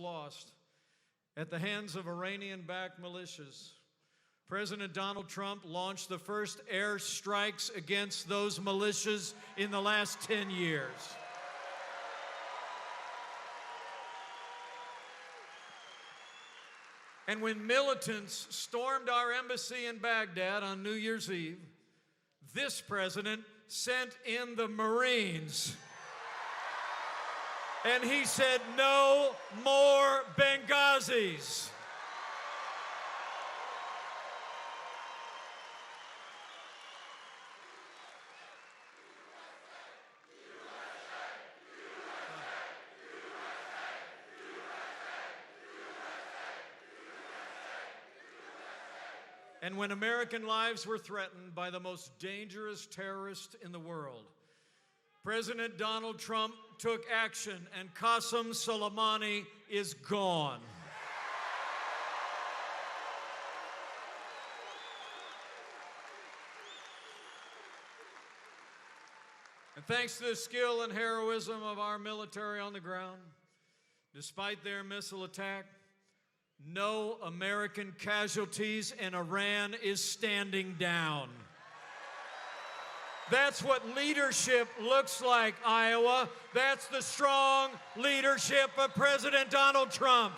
lost at the hands of Iranian-backed militias. President Donald Trump launched the first air strikes against those militias in the last 10 years. And when militants stormed our embassy in Baghdad on New Year's Eve, this president sent in the Marines. And he said, no more Benghazis. And when American lives were threatened by the most dangerous terrorist in the world, President Donald Trump took action, and Qasem Soleimani is gone. And thanks to the skill and heroism of our military on the ground, despite their missile attack, no American casualties, and Iran is standing down. That's what leadership looks like, Iowa. That's the strong leadership of President Donald Trump.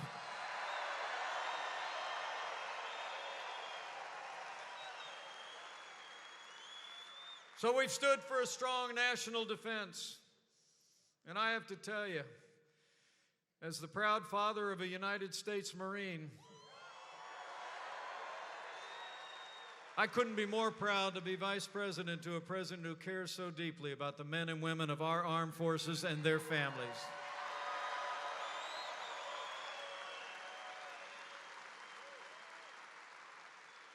So we've stood for a strong national defense. And I have to tell you, as the proud father of a United States Marine, I couldn't be more proud to be vice president to a president who cares so deeply about the men and women of our armed forces and their families.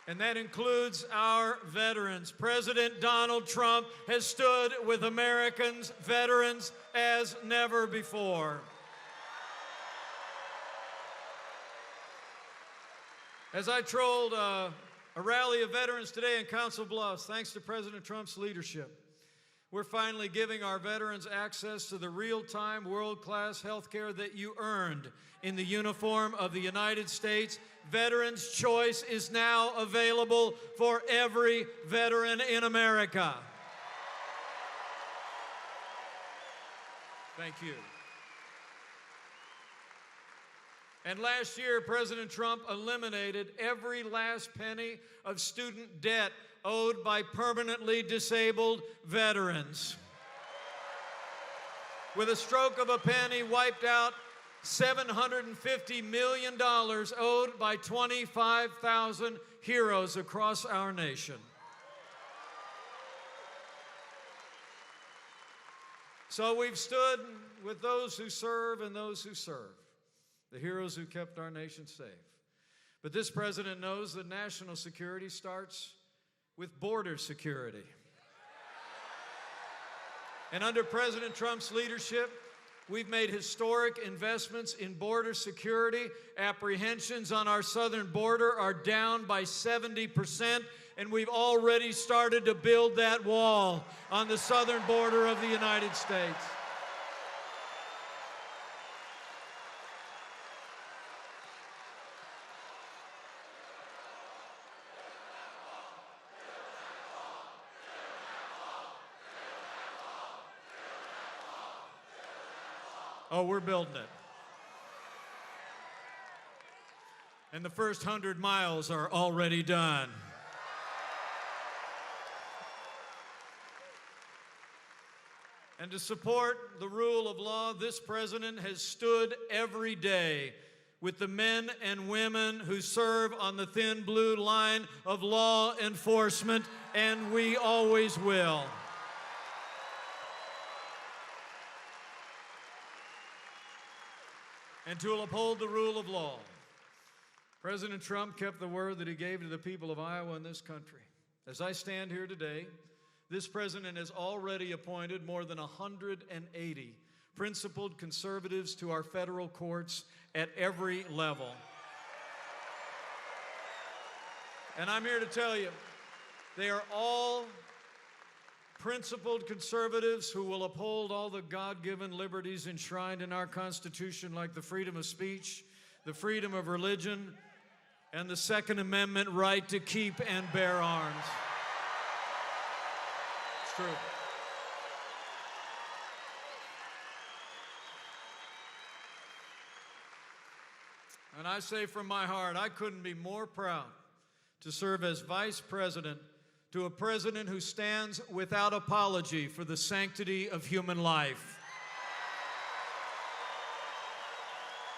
And that includes our veterans. President Donald Trump has stood with Americans, veterans, as never before. As I trolled a rally of veterans today in Council Bluffs, thanks to President Trump's leadership, we're finally giving our veterans access to the real-time, world-class health care that you earned in the uniform of the United States. Veterans' Choice is now available for every veteran in America. Thank you. And last year, President Trump eliminated every last penny of student debt owed by permanently disabled veterans. With a stroke of a pen, he wiped out $750 million owed by 25,000 heroes across our nation. So we've stood with those who serve and those who serve, the heroes who kept our nation safe. But this president knows that national security starts with border security. And under President Trump's leadership, we've made historic investments in border security. Apprehensions on our southern border are down by 70%, and we've already started to build that wall on the southern border of the United States. Oh, we're building it. And the first 100 miles are already done. And to support the rule of law, this president has stood every day with the men and women who serve on the thin blue line of law enforcement, and we always will. And to uphold the rule of law, President Trump kept the word that he gave to the people of Iowa and this country. As I stand here today, this president has already appointed more than 180 principled conservatives to our federal courts at every level. And I'm here to tell you, they are all principled conservatives who will uphold all the God-given liberties enshrined in our Constitution, like the freedom of speech, the freedom of religion, and the Second Amendment right to keep and bear arms. It's true. And I say from my heart, I couldn't be more proud to serve as vice president to a president who stands without apology for the sanctity of human life.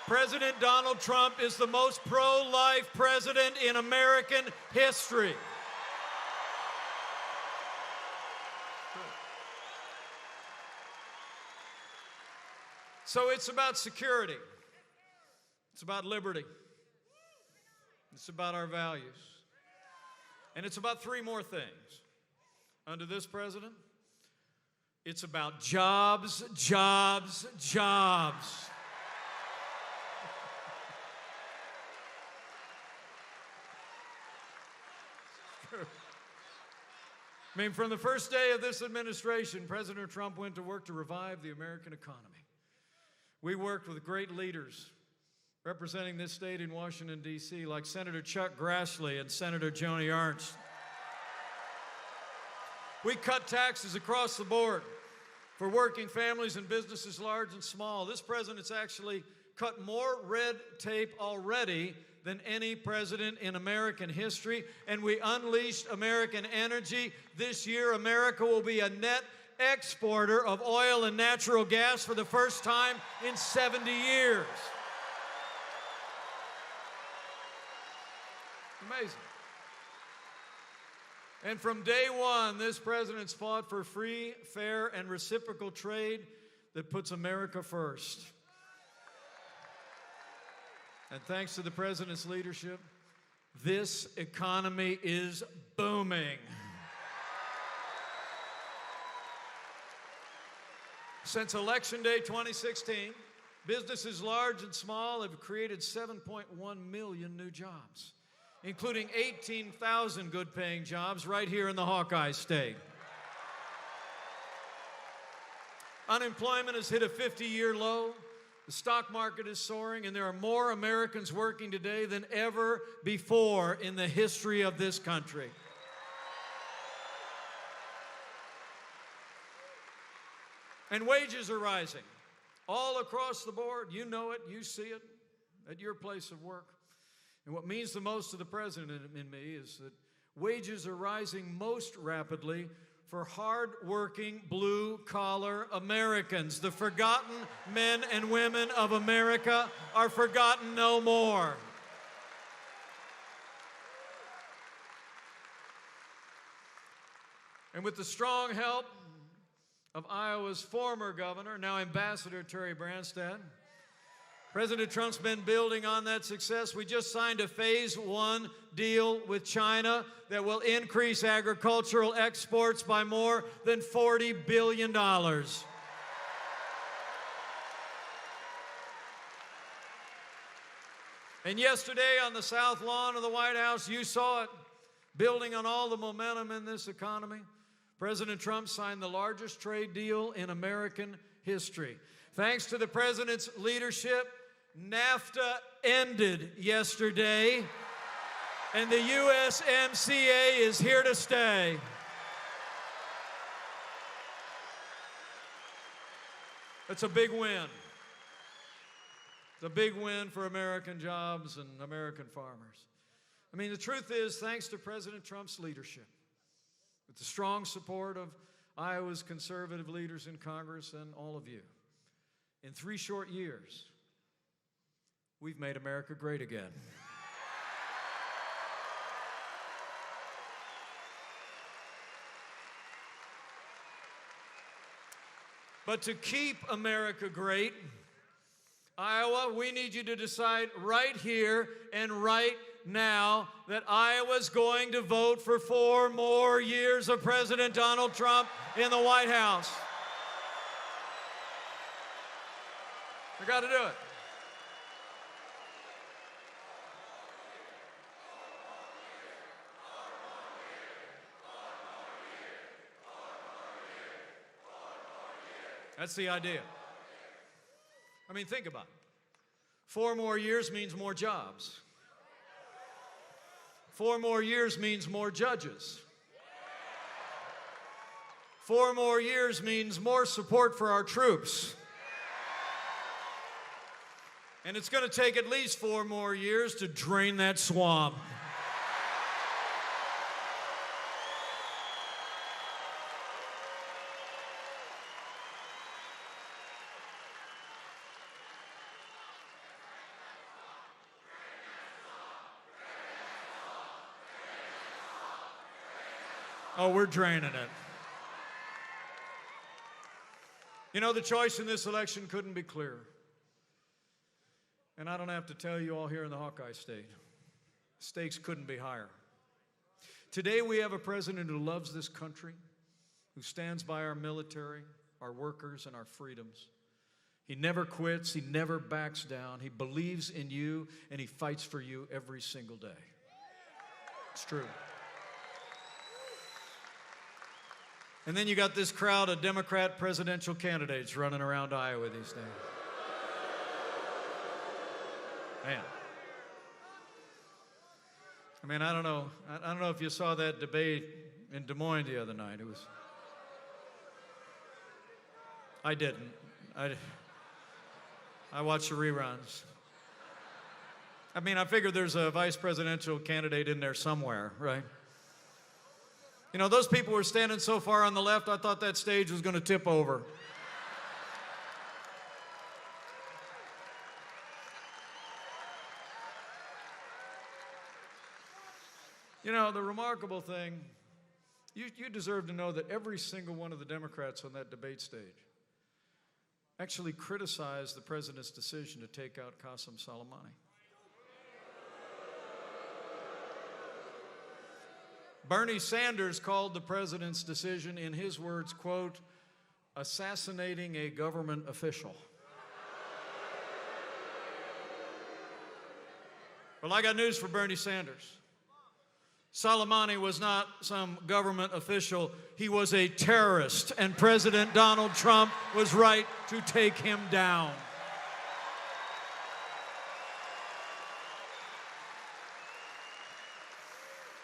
President Donald Trump is the most pro-life president in American history. So it's about security. It's about liberty. It's about our values. And it's about three more things. Under this president, it's about jobs, jobs, jobs. I mean, from the first day of this administration, President Trump went to work to revive the American economy. We worked with great leaders representing this state in Washington, D.C., like Senator Chuck Grassley and Senator Joni Ernst. We cut taxes across the board for working families and businesses large and small. This president's actually cut more red tape already than any president in American history, and we unleashed American energy. This year, America will be a net exporter of oil and natural gas for the first time in 70 years. Amazing. And from day one, this president's fought for free, fair, and reciprocal trade that puts America first. And thanks to the president's leadership, this economy is booming. Since Election Day 2016, businesses large and small have created 7.1 million new jobs, including 18,000 good-paying jobs right here in the Hawkeye State. Unemployment has hit a 50-year low. The stock market is soaring, and there are more Americans working today than ever before in the history of this country. And wages are rising all across the board. You know it, you see it at your place of work. And what means the most to the president in me is that wages are rising most rapidly for hard-working, blue-collar Americans. The forgotten men and women of America are forgotten no more. And with the strong help of Iowa's former governor, now Ambassador Terry Branstad, President Trump's been building on that success. We just signed a phase 1 deal with China that will increase agricultural exports by more than $40 billion. And yesterday on the South Lawn of the White House, you saw it, building on all the momentum in this economy. President Trump signed the largest trade deal in American history. Thanks to the president's leadership, NAFTA ended yesterday, and the USMCA is here to stay. It's a big win. It's a big win for American jobs and American farmers. I mean, the truth is, thanks to President Trump's leadership, with the strong support of Iowa's conservative leaders in Congress and all of you, in 3 short years, we've made America great again. But to keep America great, Iowa, we need you to decide right here and right now that Iowa's going to vote for 4 more years of President Donald Trump in the White House. We got to do it. That's the idea. I mean, think about it. 4 more years means more jobs. 4 more years means more judges. 4 more years means more support for our troops. And it's going to take at least 4 more years to drain that swamp. Oh, we're draining it. You know, the choice in this election couldn't be clearer. And I don't have to tell you all here in the Hawkeye State, stakes couldn't be higher. Today we have a president who loves this country, who stands by our military, our workers, and our freedoms. He never quits, he never backs down, he believes in you, and he fights for you every single day. It's true. And then you got this crowd of Democrat presidential candidates running around Iowa these days. Man. I mean, I don't know if you saw that debate in Des Moines the other night. I didn't. I watched the reruns. I mean, I figured there's a vice presidential candidate in there somewhere, right? You know, those people were standing so far on the left, I thought that stage was going to tip over. You know, the remarkable thing, you deserve to know that every single one of the Democrats on that debate stage actually criticized the president's decision to take out Qasem Soleimani. Bernie Sanders called the president's decision, in his words, quote, assassinating a government official. Well, I got news for Bernie Sanders. Soleimani was not some government official. He was a terrorist, and President Donald Trump was right to take him down.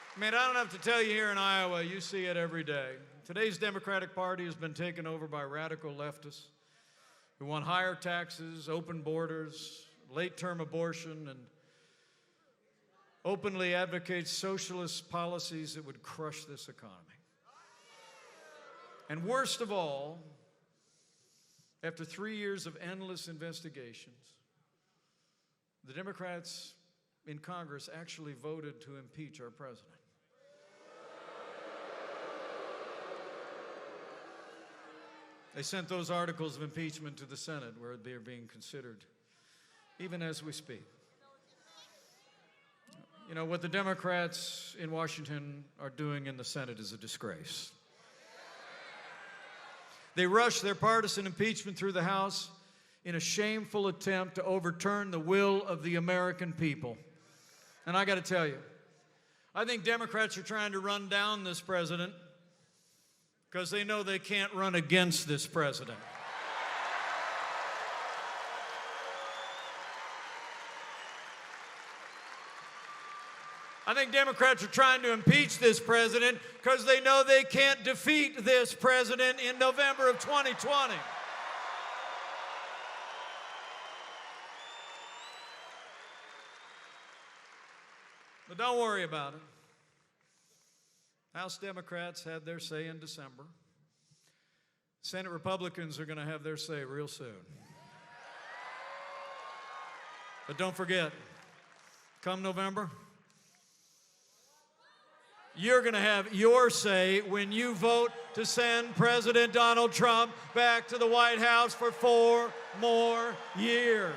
I mean, I don't have to tell you here in Iowa, you see it every day. Today's Democratic Party has been taken over by radical leftists who want higher taxes, open borders, late-term abortion, and openly advocates socialist policies that would crush this economy. And worst of all, after 3 years of endless investigations, the Democrats in Congress actually voted to impeach our president. They sent those articles of impeachment to the Senate, where they are being considered, even as we speak. You know, what the Democrats in Washington are doing in the Senate is a disgrace. They rushed their partisan impeachment through the House in a shameful attempt to overturn the will of the American people. And I got to tell you, I think Democrats are trying to run down this president because they know they can't run against this president. I think Democrats are trying to impeach this president because they know they can't defeat this president in November of 2020. But don't worry about it. House Democrats had their say in December. Senate Republicans are going to have their say real soon. But don't forget, come November, you're going to have your say when you vote to send President Donald Trump back to the White House for 4 more years.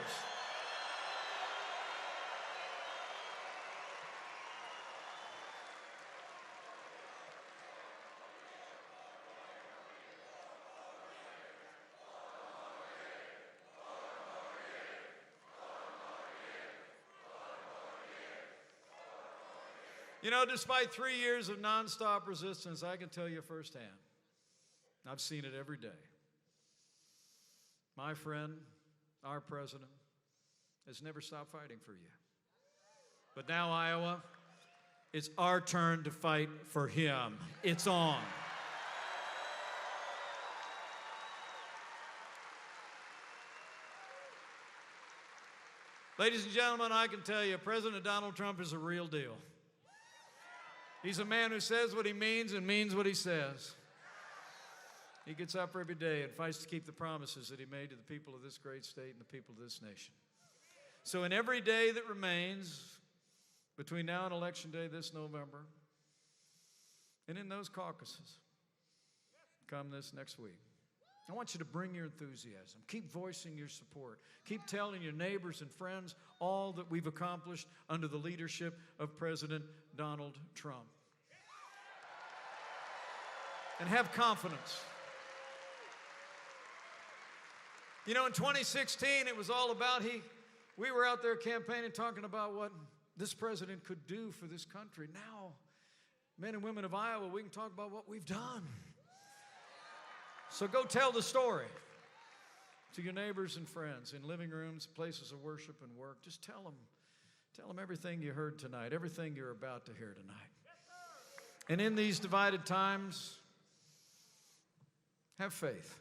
You know, despite 3 years of nonstop resistance, I can tell you firsthand, I've seen it every day. my friend, our president, has never stopped fighting for you. But now, Iowa, it's our turn to fight for him. It's on. Ladies and gentlemen, I can tell you, President Donald Trump is a real deal. He's a man who says what he means and means what he says. He gets up every day and fights to keep the promises that he made to the people of this great state and the people of this nation. So in every day that remains between now and Election Day this November, and in those caucuses, come this next week, I want you to bring your enthusiasm. Keep voicing your support. Keep telling your neighbors and friends all that we've accomplished under the leadership of President Donald Trump. And have confidence. You know, in 2016, it was all about we were out there campaigning, talking about what this president could do for this country. Now, men and women of Iowa, we can talk about what we've done. So go tell the story to your neighbors and friends in living rooms, places of worship and work. Just tell them everything you heard tonight, everything you're about to hear tonight. And in these divided times, have faith.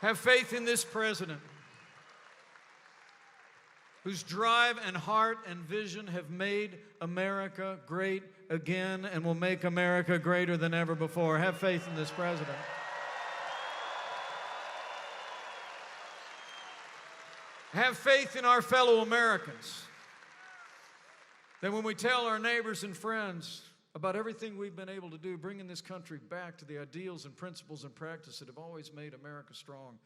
Have faith in this president whose drive and heart and vision have made America great again and will make America greater than ever before. Have faith in this president. Have faith in our fellow Americans. That when we tell our neighbors and friends about everything we've been able to do, bringing this country back to the ideals and principles and practices that have always made America strong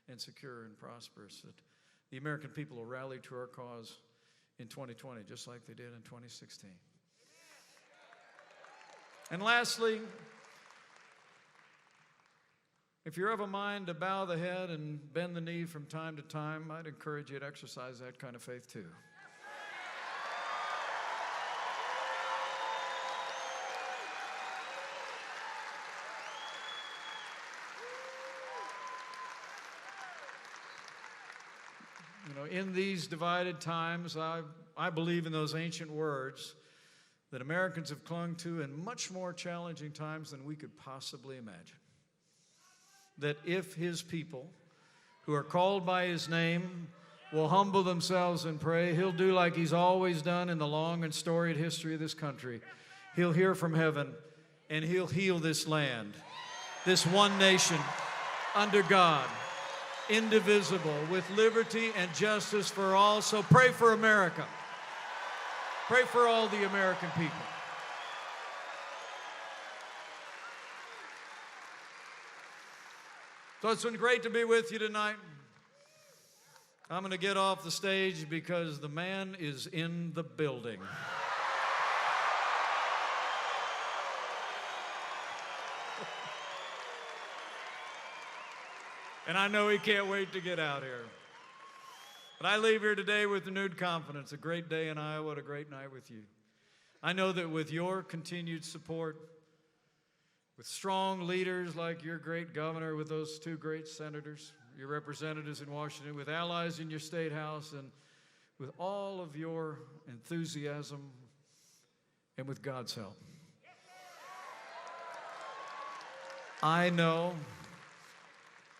and secure and prosperous, that the American people will rally to our cause in 2020, just like they did in 2016. And lastly, if you're of a mind to bow the head and bend the knee from time to time, I'd encourage you to exercise that kind of faith too. You know, in these divided times, I believe in those ancient words that Americans have clung to in much more challenging times than we could possibly imagine. That if his people, who are called by his name, will humble themselves and pray, he'll do like he's always done in the long and storied history of this country. He'll hear from heaven, and he'll heal this land, this one nation under God, indivisible, with liberty and justice for all. So pray for America. Pray for all the American people. So it's been great to be with you tonight. I'm going to get off the stage because the man is in the building. And I know he can't wait to get out here. But I leave here today with renewed confidence. A great day in Iowa, a great night with you. I know that with your continued support, with strong leaders like your great governor, with those two great senators, your representatives in Washington, with allies in your state house, and with all of your enthusiasm, and with God's help, I know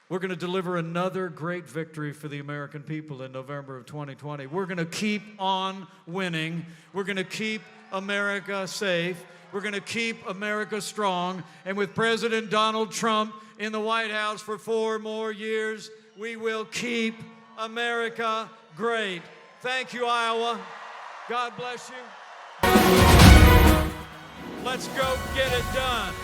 we're going to deliver another great victory for the American people in November of 2020. We're going to keep on winning. We're going to keep America safe. We're going to keep America strong. And with President Donald Trump in the White House for 4 more years, we will keep America great. Thank you, Iowa. God bless you. Let's go get it done.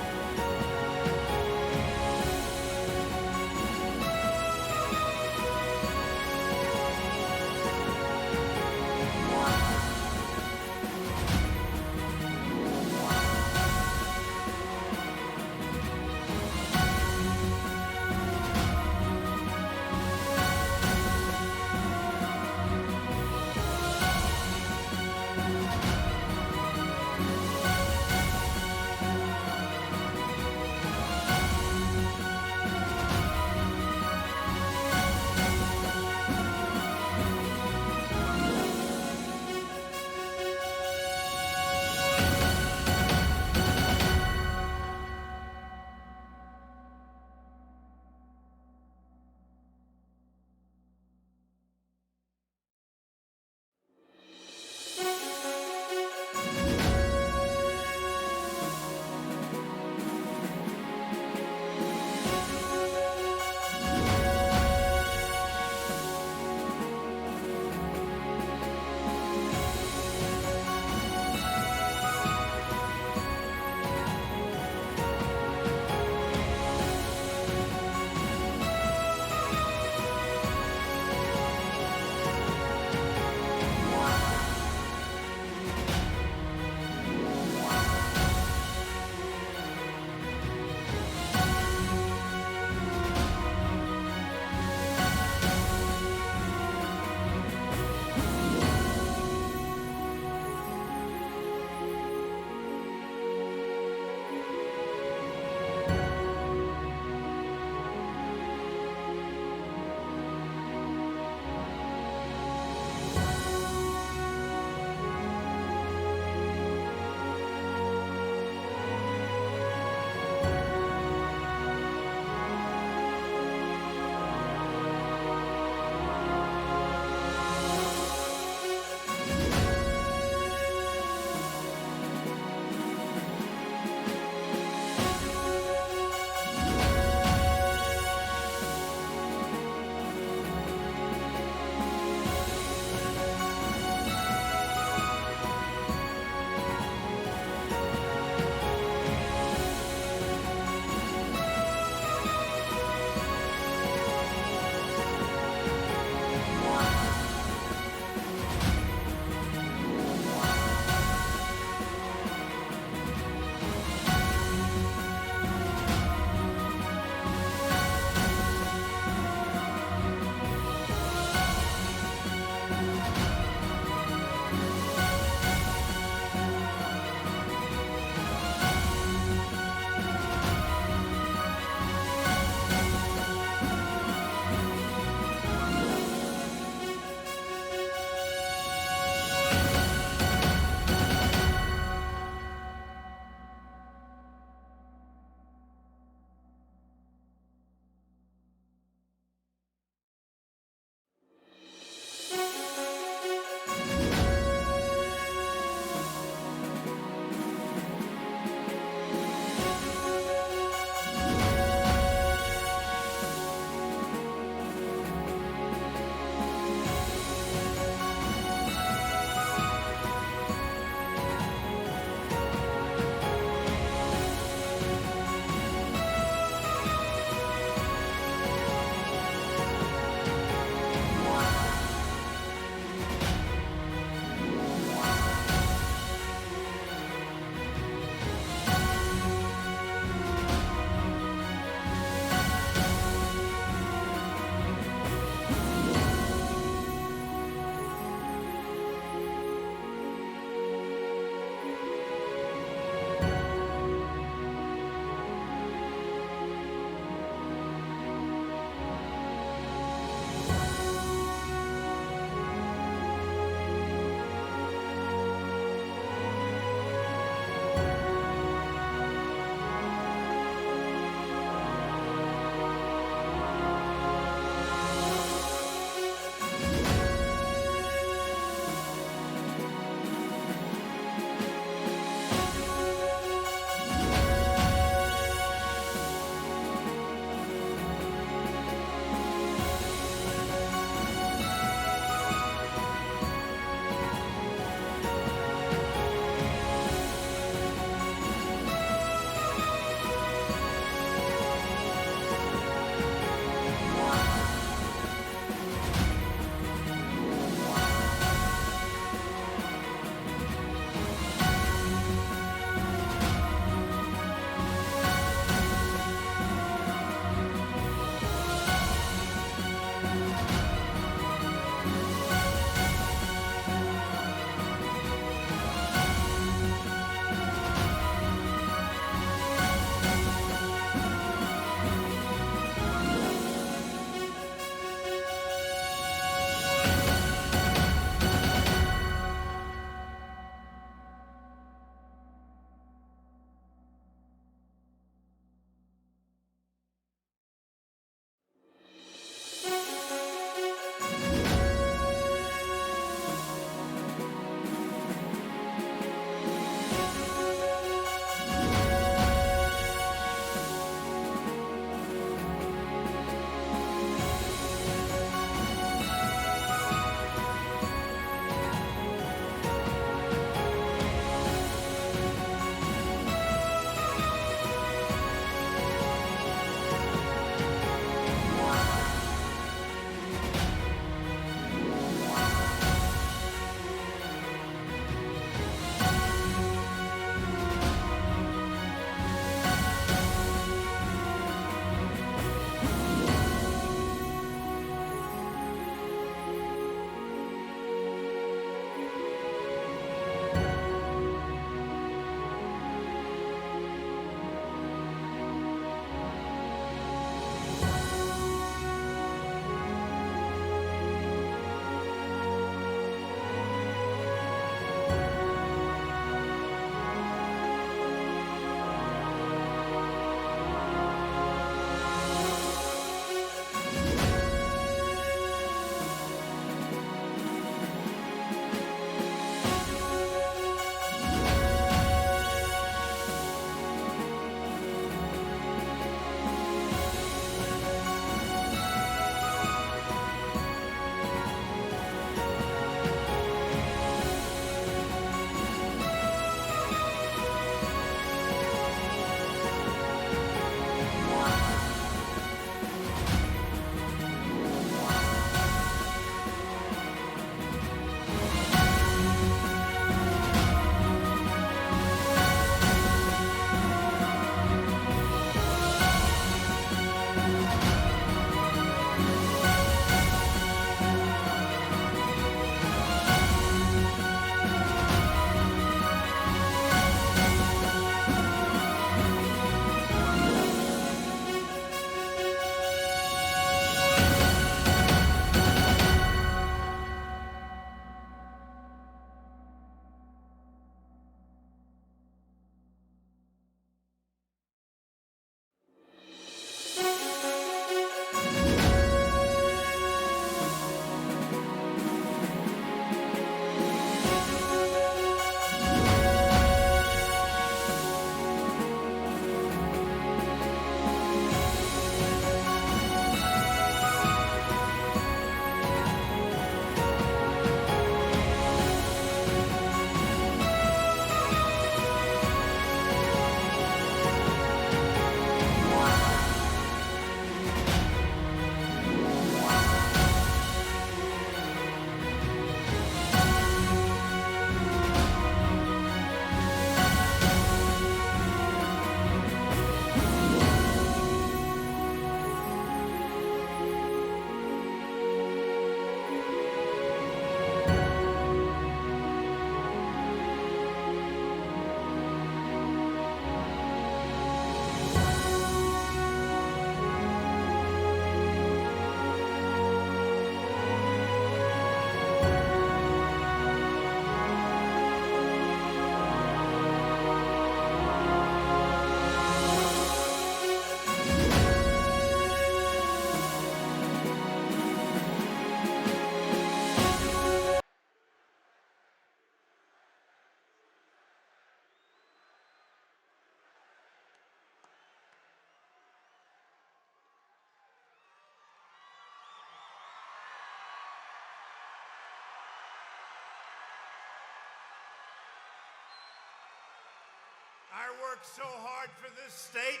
I worked so hard for this state.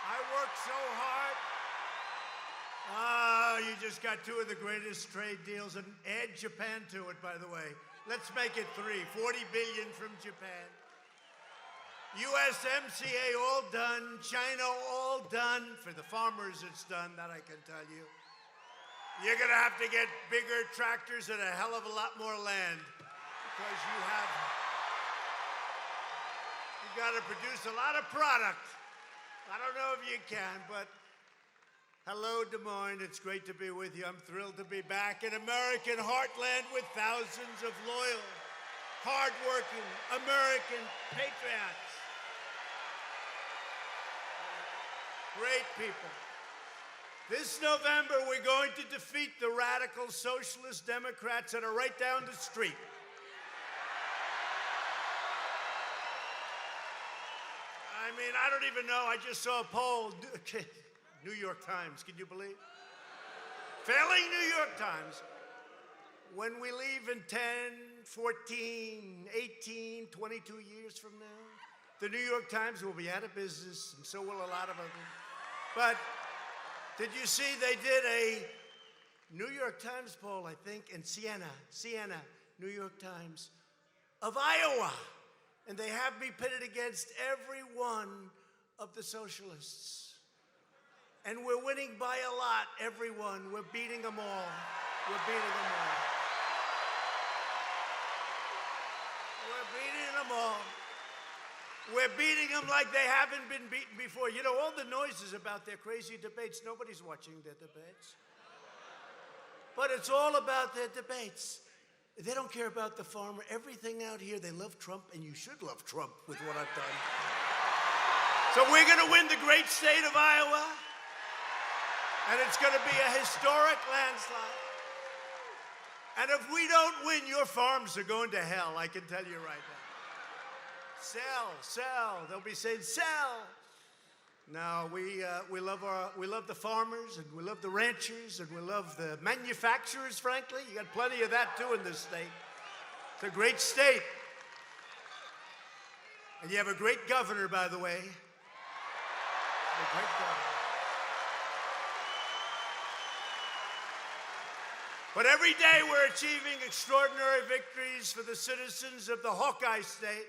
I worked so hard. You just got two of the greatest trade deals, and add Japan to it, by the way. Let's make it three. 40 billion from Japan. USMCA all done. China all done. For the farmers, it's done, that I can tell you. You're going to have to get bigger tractors and a hell of a lot more land because you've got to produce a lot of product. I don't know if you can, but hello, Des Moines. It's great to be with you. I'm thrilled to be back in American heartland with thousands of loyal, hardworking American patriots. Great people. This November, we're going to defeat the radical socialist Democrats that are right down the street. I mean, I don't even know. I just saw a poll. New York Times, can you believe? Failing New York Times. When we leave in 10, 14, 18, 22 years from now, the New York Times will be out of business, and so will a lot of others. But did you see they did a New York Times poll, I think, in Siena, New York Times, of Iowa. And they have me pitted against every one of the socialists. And we're winning by a lot, everyone. We're beating them all. We're beating them all. We're beating them all. We're beating them like they haven't been beaten before. You know, all the noises about their crazy debates, nobody's watching their debates. But it's all about their debates. They don't care about the farmer. Everything out here, they love Trump, and you should love Trump with what I've done. So we're going to win the great state of Iowa, and it's going to be a historic landslide. And if we don't win, your farms are going to hell, I can tell you right now. Sell. They'll be saying, sell. No, we love the farmers, and we love the ranchers, and we love the manufacturers, frankly. You got plenty of that, too, in this state. It's a great state. And you have a great governor, by the way. A great governor. But every day we're achieving extraordinary victories for the citizens of the Hawkeye State.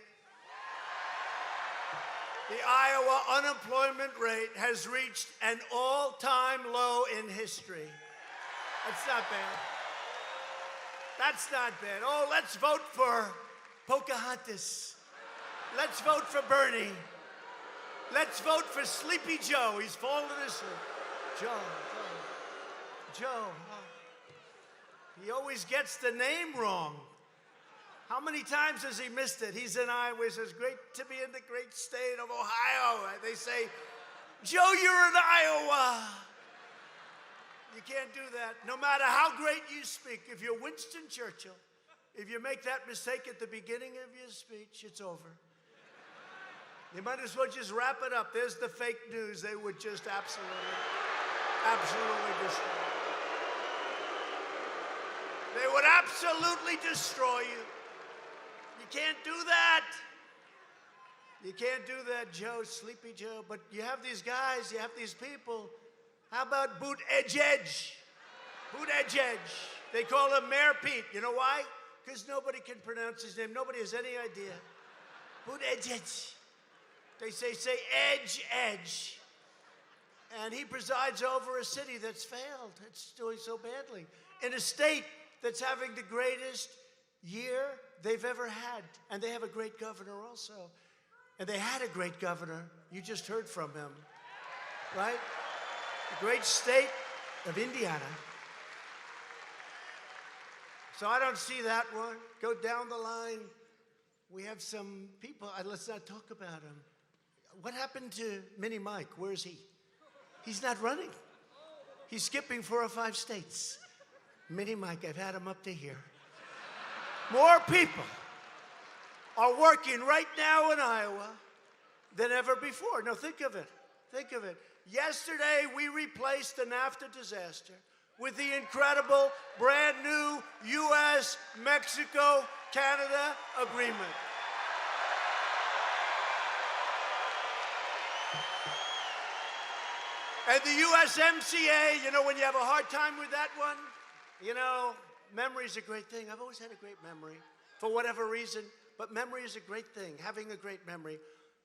The Iowa unemployment rate has reached an all-time low in history. That's not bad. That's not bad. Oh, let's vote for Pocahontas. Let's vote for Bernie. Let's vote for Sleepy Joe. He's fallen asleep. Joe. He always gets the name wrong. How many times has he missed it? He's in Iowa. He says, great to be in the great state of Ohio. They say, Joe, you're in Iowa. You can't do that. No matter how great you speak, if you're Winston Churchill, if you make that mistake at the beginning of your speech, it's over. You might as well just wrap it up. There's the fake news. They would just absolutely destroy you. They would absolutely destroy you. You can't do that. You can't do that, Joe, Sleepy Joe. But you have these guys, you have these people. How about Boot Edge? Boot Edge. They call him Mayor Pete. You know why? Because nobody can pronounce his name. Nobody has any idea. Boot Edge. They say Edge. And he presides over a city that's failed. It's doing so badly. In a state that's having the greatest year they've ever had. And they have a great governor also. And they had a great governor. You just heard from him, right? The great state of Indiana. So I don't see that one. Go down the line. We have some people. Let's not talk about him. What happened to Mini Mike? Where is he? He's not running. He's skipping 4 or 5 states. Mini Mike, I've had him up to here. More people are working right now in Iowa than ever before. Now think of it. Yesterday, we replaced the NAFTA disaster with the incredible brand new U.S.-Mexico-Canada agreement. And the USMCA, you know, when you have a hard time with that one, you know, memory's a great thing. I've always had a great memory for whatever reason, but memory is a great thing, having a great memory.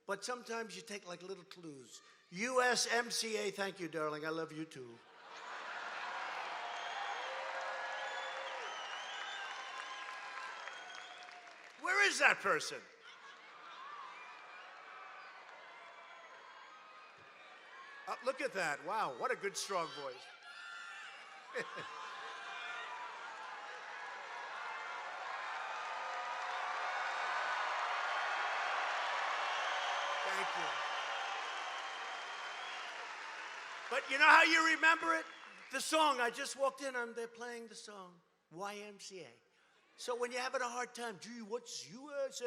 But sometimes you take like little clues. USMCA, thank you, darling. I love you too. Where is that person? Look at that. Wow, what a good, strong voice. Thank you. But you know how you remember it? The song. I just walked in, they're playing the song, YMCA. So when you're having a hard time, gee, what's US?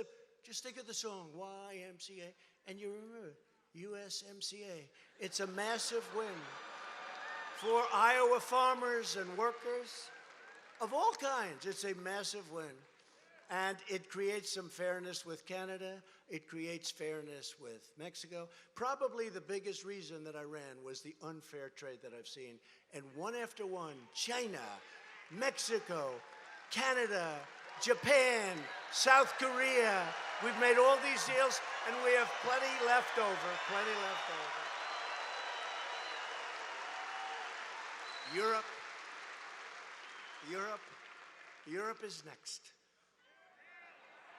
Just think of the song, YMCA, and you remember USMCA. It's a massive win for Iowa farmers and workers of all kinds. It's a massive win. And it creates some fairness with Canada. It creates fairness with Mexico. Probably the biggest reason that I ran was the unfair trade that I've seen. And one after one, China, Mexico, Canada, Japan, South Korea. We've made all these deals, and we have plenty left over, plenty left over. Europe is next.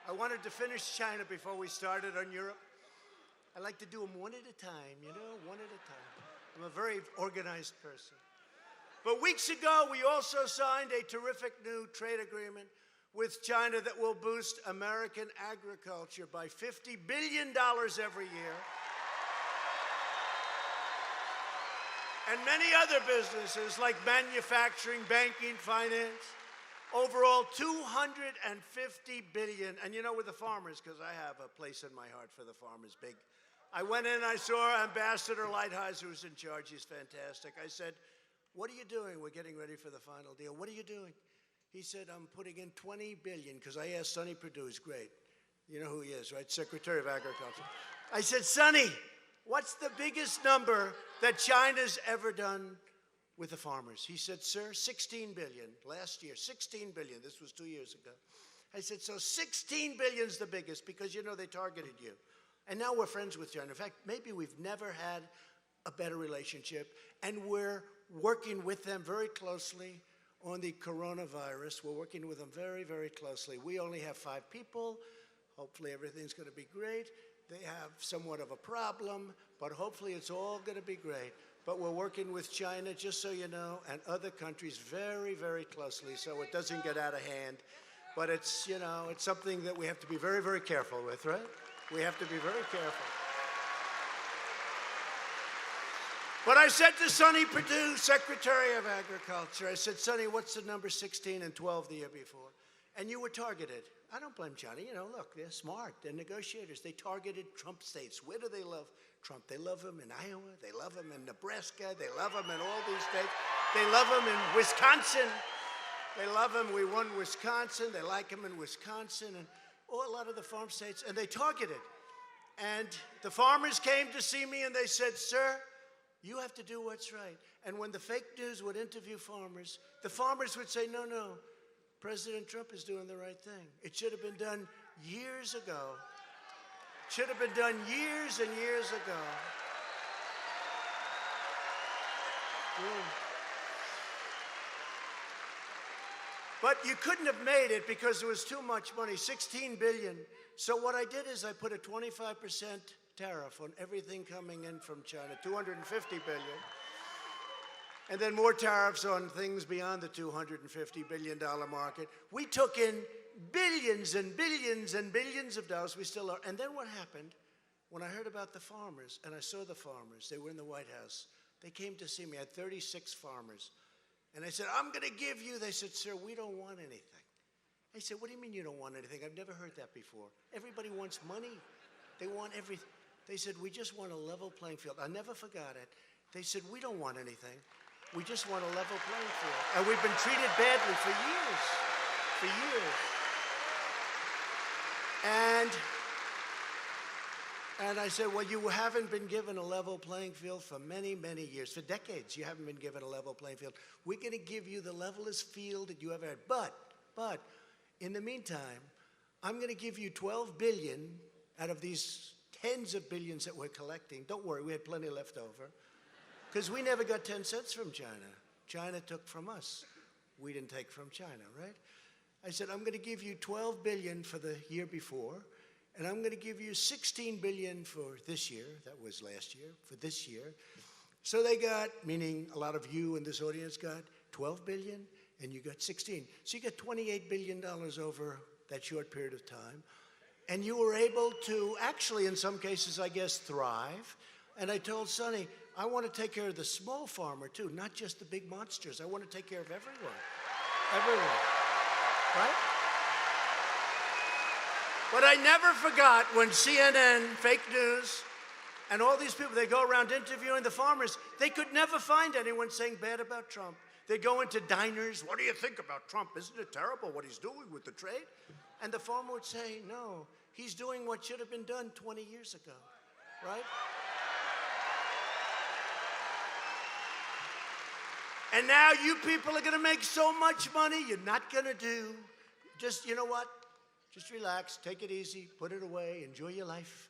I wanted to finish China before we started on Europe. I like to do them one at a time, you know, one at a time. I'm a very organized person. But weeks ago, we also signed a terrific new trade agreement with China that will boost American agriculture by $50 billion every year. And many other businesses like manufacturing, banking, finance. Overall, $250 billion. And you know, with the farmers, because I have a place in my heart for the farmers, big. I went in, I saw Ambassador Lighthizer, who's in charge. He's fantastic. I said, what are you doing? We're getting ready for the final deal. What are you doing? He said, I'm putting in $20 billion, because I asked Sonny Perdue, he's great. You know who he is, right? Secretary of Agriculture. I said, Sonny, what's the biggest number that China's ever done with the farmers? He said, sir, 16 billion. Last year, 16 billion. This was 2 years ago. I said, so 16 billion's the biggest, because, you know, they targeted you. And now we're friends with China. In fact, maybe we've never had a better relationship, and we're working with them very closely on the coronavirus. We're working with them very, very closely. We only have 5 people. Hopefully everything's going to be great. They have somewhat of a problem, but hopefully it's all going to be great. But we're working with China, just so you know, and other countries very, very closely, so it doesn't get out of hand. But it's, you know, it's something that we have to be very, very careful with, right? We have to be very careful. But I said to Sonny Perdue, Secretary of Agriculture, I said, Sonny, what's the number 16 and 12 the year before? And you were targeted. I don't blame China. You know, look, they're smart. They're negotiators. They targeted Trump states. Where do they love Trump? They love him in Iowa. They love him in Nebraska. They love him in all these states. They love him in Wisconsin. They love him. We won Wisconsin. They like him in Wisconsin and a lot of the farm states. And they targeted. And the farmers came to see me and they said, sir, you have to do what's right. And when the fake news would interview farmers, the farmers would say, no, no, President Trump is doing the right thing. It should have been done years ago. It should have been done years and years ago. But you couldn't have made it because there was too much money, $16 billion. So what I did is I put a 25% tariff on everything coming in from China, $250 billion. And then more tariffs on things beyond the $250 billion market. We took in billions and billions and billions of dollars. We still are. And then what happened, when I heard about the farmers, and I saw the farmers, they were in the White House. They came to see me. I had 36 farmers. And I said, I'm going to give you. They said, sir, we don't want anything. I said, what do you mean you don't want anything? I've never heard that before. Everybody wants money. They want everything. They said, we just want a level playing field. I never forgot it. They said, we don't want anything. We just want a level playing field. And we've been treated badly for years. For years. And I said, well, you haven't been given a level playing field for many, many years. For decades, you haven't been given a level playing field. We're going to give you the levelest field that you ever had. But, in the meantime, I'm going to give you 12 billion out of these tens of billions that we're collecting. Don't worry, we had plenty left over. Because we never got 10 cents from China. China took from us. We didn't take from China, right? I said, I'm going to give you 12 billion for the year before, and I'm going to give you 16 billion for this year. That was last year, for this year. So they got, meaning a lot of you in this audience got 12 billion, and you got 16. So you got $28 billion over that short period of time. And you were able to actually, in some cases, I guess, thrive. And I told Sonny, I want to take care of the small farmer, too, not just the big monsters. I want to take care of everyone. Everyone. Right? But I never forgot when CNN, fake news, and all these people, they go around interviewing the farmers, they could never find anyone saying bad about Trump. They'd go into diners, what do you think about Trump? Isn't it terrible what he's doing with the trade? And the farmer would say, no, he's doing what should have been done 20 years ago, right? And now you people are going to make so much money, you're not going to do. Just, you know what? Just relax, take it easy, put it away, enjoy your life.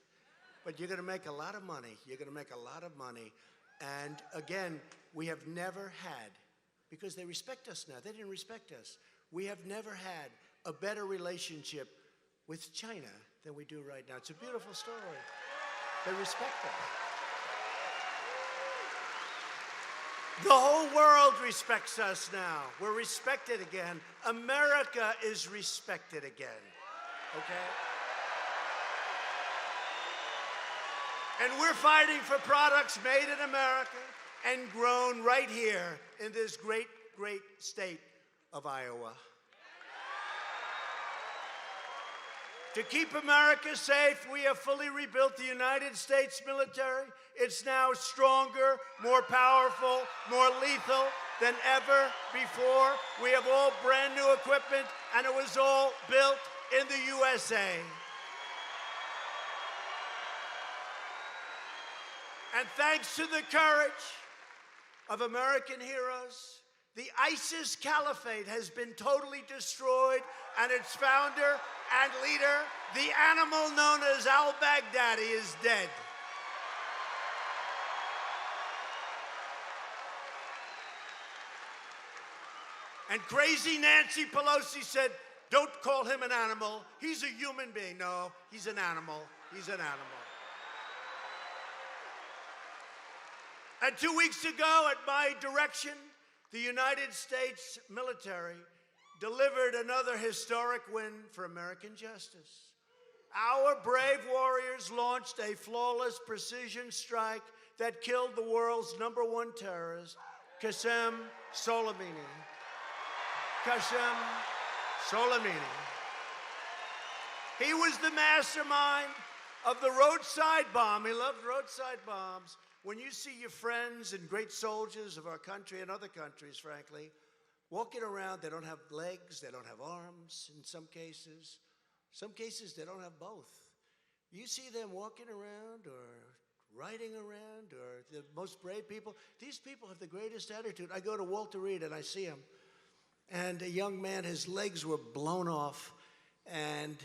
But you're going to make a lot of money. You're going to make a lot of money. And again, we have never had, because they respect us now. They didn't respect us. We have never had a better relationship with China than we do right now. It's a beautiful story. They respect us. The whole world respects us now. We're respected again. America is respected again. Okay? And we're fighting for products made in America and grown right here in this great, great state of Iowa. To keep America safe, we have fully rebuilt the United States military. It's now stronger, more powerful, more lethal than ever before. We have all brand new equipment, and it was all built in the USA. And thanks to the courage of American heroes, the ISIS caliphate has been totally destroyed, and its founder and leader, the animal known as al-Baghdadi, is dead. And crazy Nancy Pelosi said, don't call him an animal. He's a human being. No, he's an animal. He's an animal. And 2 weeks ago, at my direction, the United States military delivered another historic win for American justice. Our brave warriors launched a flawless precision strike that killed the world's #1 terrorist, Qasem Soleimani. Qasem Soleimani. He was the mastermind of the roadside bomb. He loved roadside bombs. When you see your friends and great soldiers of our country and other countries, frankly, walking around, they don't have legs, they don't have arms in some cases. Some cases, they don't have both. You see them walking around or riding around, or the most brave people. These people have the greatest attitude. I go to Walter Reed and I see him. And a young man, his legs were blown off. And,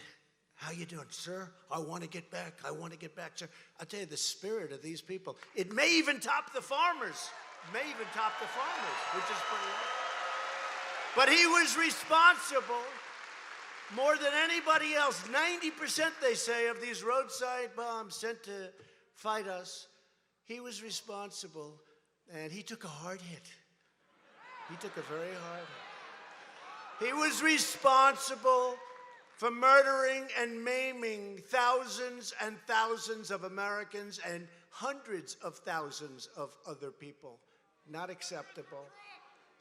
how you doing, sir? I want to get back. I want to get back, sir. I'll tell you, the spirit of these people. It may even top the farmers. It may even top the farmers, which is pretty awesome. But he was responsible more than anybody else. 90%, they say, of these roadside bombs sent to fight us, he was responsible, and he took a hard hit. He took a very hard hit. He was responsible for murdering and maiming thousands and thousands of Americans and hundreds of thousands of other people. Not acceptable.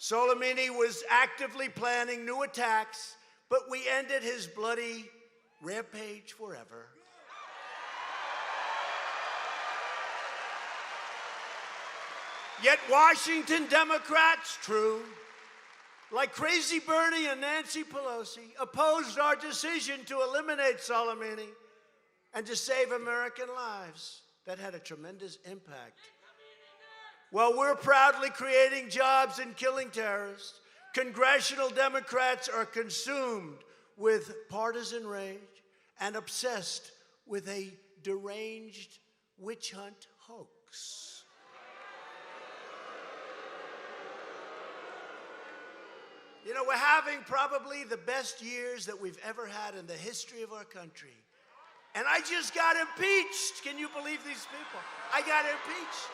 Soleimani was actively planning new attacks, but we ended his bloody rampage forever. Yet Washington Democrats, true, like Crazy Bernie and Nancy Pelosi, opposed our decision to eliminate Soleimani and to save American lives. That had a tremendous impact. While we're proudly creating jobs and killing terrorists, congressional Democrats are consumed with partisan rage and obsessed with a deranged witch hunt hoax. You know, we're having probably the best years that we've ever had in the history of our country. And I just got impeached. Can you believe these people? I got impeached.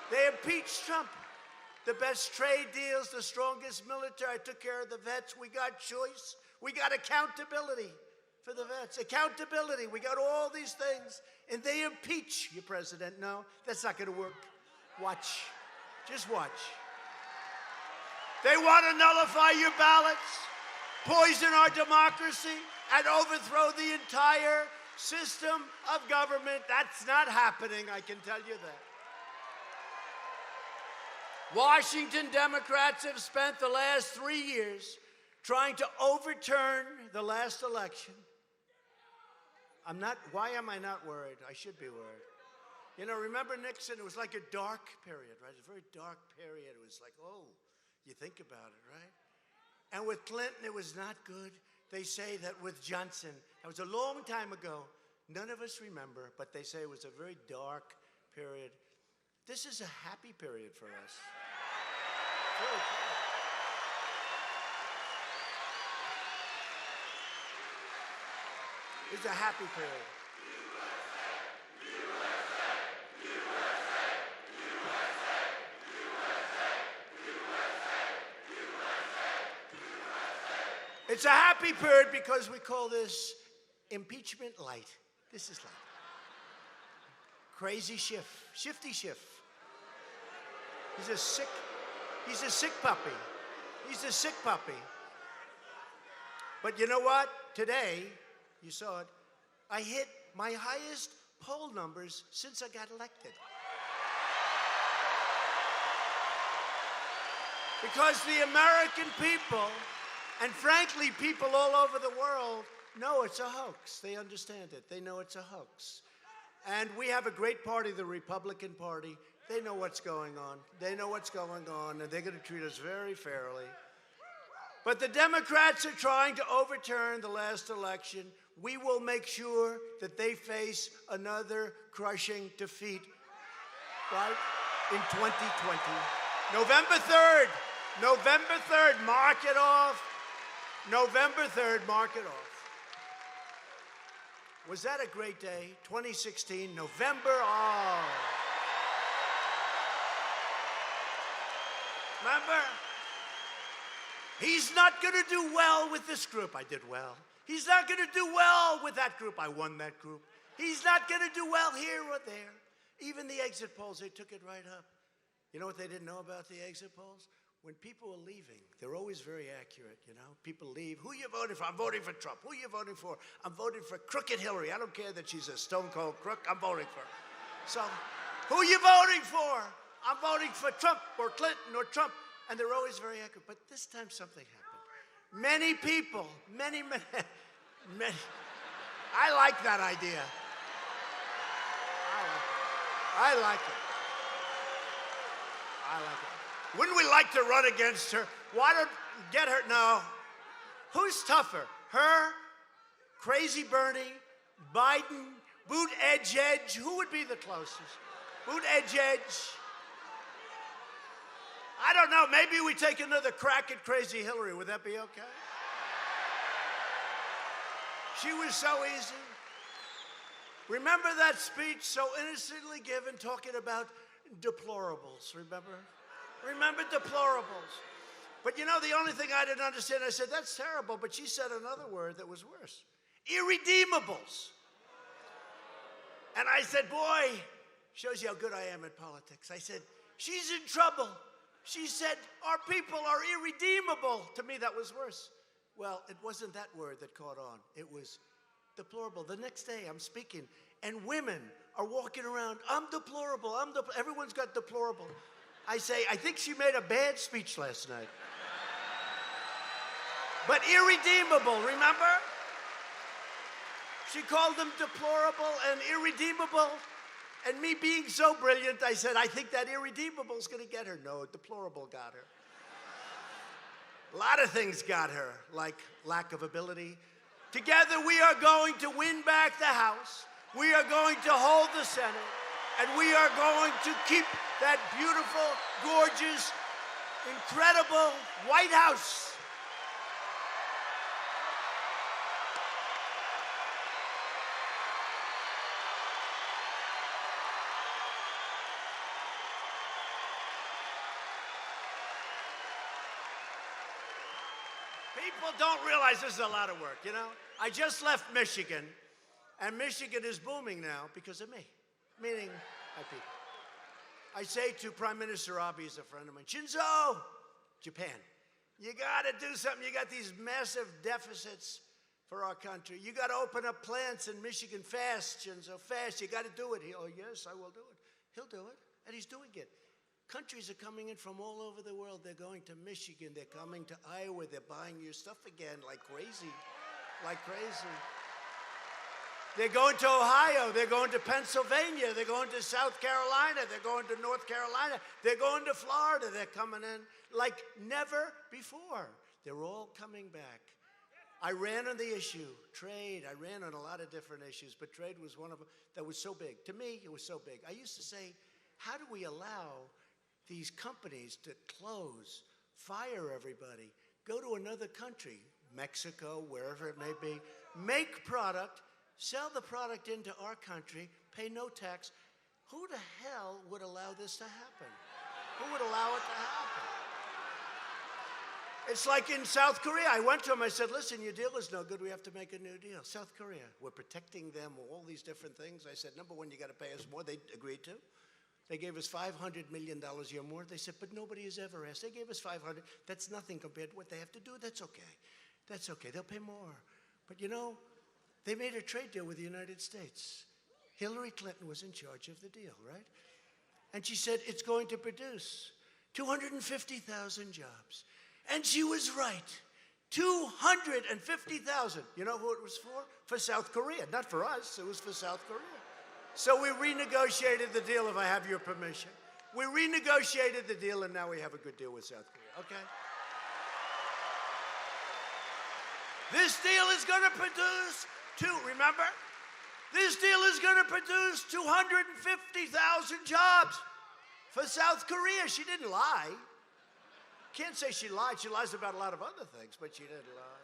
They impeached Trump. The best trade deals, the strongest military. I took care of the vets. We got choice. We got accountability for the vets. Accountability. We got all these things. And they impeach you, President. No, that's not going to work. Watch. Just watch. They want to nullify your ballots, poison our democracy, and overthrow the entire system of government. That's not happening, I can tell you that. Washington Democrats have spent the last 3 years trying to overturn the last election. Why am I not worried? I should be worried. You know, remember Nixon? It was like a dark period, right? A very dark period. It was like, oh, you think about it, right? And with Clinton, it was not good. They say that with Johnson, that was a long time ago. None of us remember, but they say it was a very dark period. This is a happy period for us. Really cool. It's a happy period. It's a happy period because we call this impeachment light. This is light. Crazy Schiff, Shifty Schiff. He's a sick puppy. He's a sick puppy. But you know what? Today, you saw it, I hit my highest poll numbers since I got elected. Because the American people, and frankly, people all over the world, know it's a hoax. They understand it. They know it's a hoax. And we have a great party, the Republican Party. They know what's going on. They know what's going on, and they're going to treat us very fairly. But the Democrats are trying to overturn the last election. We will make sure that they face another crushing defeat, right, in 2020. November 3rd. November 3rd. Mark it off. November 3rd. Mark it off. Was that a great day? 2016, November. Oh. Remember? He's not going to do well with this group. I did well. He's not going to do well with that group. I won that group. He's not going to do well here or there. Even the exit polls, they took it right up. You know what they didn't know about the exit polls? When people are leaving, they're always very accurate, you know? People leave. Who you voting for? I'm voting for Trump. Who you voting for? I'm voting for crooked Hillary. I don't care that she's a stone-cold crook. I'm voting for her. So, who you voting for? I'm voting for Trump or Clinton or Trump. And they're always very accurate. But this time something happened. Many people, many. I like that idea. I like it. Wouldn't we like to run against her? Why don't get her? No. Who's tougher? Her, Crazy Bernie, Biden, Boot Edge? Who would be the closest? Boot Edge? I don't know. Maybe we take another crack at Crazy Hillary. Would that be okay? She was so easy. Remember that speech so innocently given talking about deplorables, remember? Remember deplorables. But you know, the only thing I didn't understand, I said, that's terrible, but she said another word that was worse. Irredeemables. And I said, boy, shows you how good I am at politics. I said, she's in trouble. She said, our people are irredeemable. To me, that was worse. Well, it wasn't that word that caught on. It was deplorable. The next day, I'm speaking, and women are walking around, I'm deplorable, everyone's got deplorable. I say, I think she made a bad speech last night. But irredeemable, remember? She called them deplorable and irredeemable. And me being so brilliant, I said, I think that irredeemable is going to get her. No, deplorable got her. A lot of things got her, like lack of ability. Together, we are going to win back the House. We are going to hold the Senate. And we are going to keep that beautiful, gorgeous, incredible White House. People don't realize this is a lot of work, you know? I just left Michigan, and Michigan is booming now because of me, meaning my people. I say to Prime Minister Abe, he's a friend of mine, Shinzo, Japan, you gotta do something. You got these massive deficits for our country. You gotta open up plants in Michigan fast, Shinzo, fast. You gotta do it. Oh, yes, I will do it. He'll do it, and he's doing it. Countries are coming in from all over the world. They're going to Michigan. They're coming to Iowa. They're buying your stuff again like crazy, like crazy. They're going to Ohio. They're going to Pennsylvania. They're going to South Carolina. They're going to North Carolina. They're going to Florida. They're coming in like never before. They're all coming back. I ran on the issue, trade. I ran on a lot of different issues, but trade was one of them that was so big. To me, it was so big. I used to say, how do we allow these companies to close, fire everybody, go to another country, Mexico, wherever it may be, make product, sell the product into our country, pay no tax? Who the hell would allow this to happen? Who would allow it to happen? It's like in South Korea. I went to them, I said, listen, your deal is no good. We have to make a new deal. South Korea, we're protecting them, all these different things. I said, number one, you got to pay us more. They agreed to. They gave us $500 million a year more. They said, but nobody has ever asked. They gave us $500. That's nothing compared to what they have to do. That's okay. That's okay. They'll pay more. But you know, they made a trade deal with the United States. Hillary Clinton was in charge of the deal, right? And she said, it's going to produce 250,000 jobs. And she was right. 250,000. You know who it was for? For South Korea. Not for us. It was for South Korea. So we renegotiated the deal, if I have your permission. We renegotiated the deal, and now we have a good deal with South Korea, okay? This deal is going to produce remember? This deal is going to produce 250,000 jobs for South Korea. She didn't lie. Can't say she lied. She lies about a lot of other things, but she didn't lie.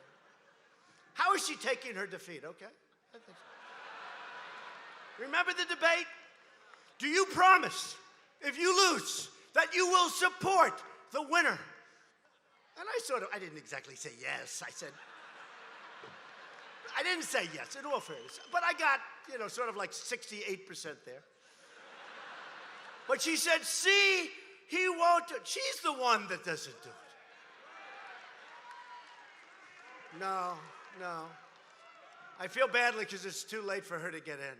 How is she taking her defeat? Okay, I think so. Remember the debate? Do you promise, if you lose, that you will support the winner? And I didn't exactly say yes. I didn't say yes, in all fairness. But I got, sort of like 68% there. But she said, see, he won't do it. She's the one that doesn't do it. No. I feel badly because it's too late for her to get in.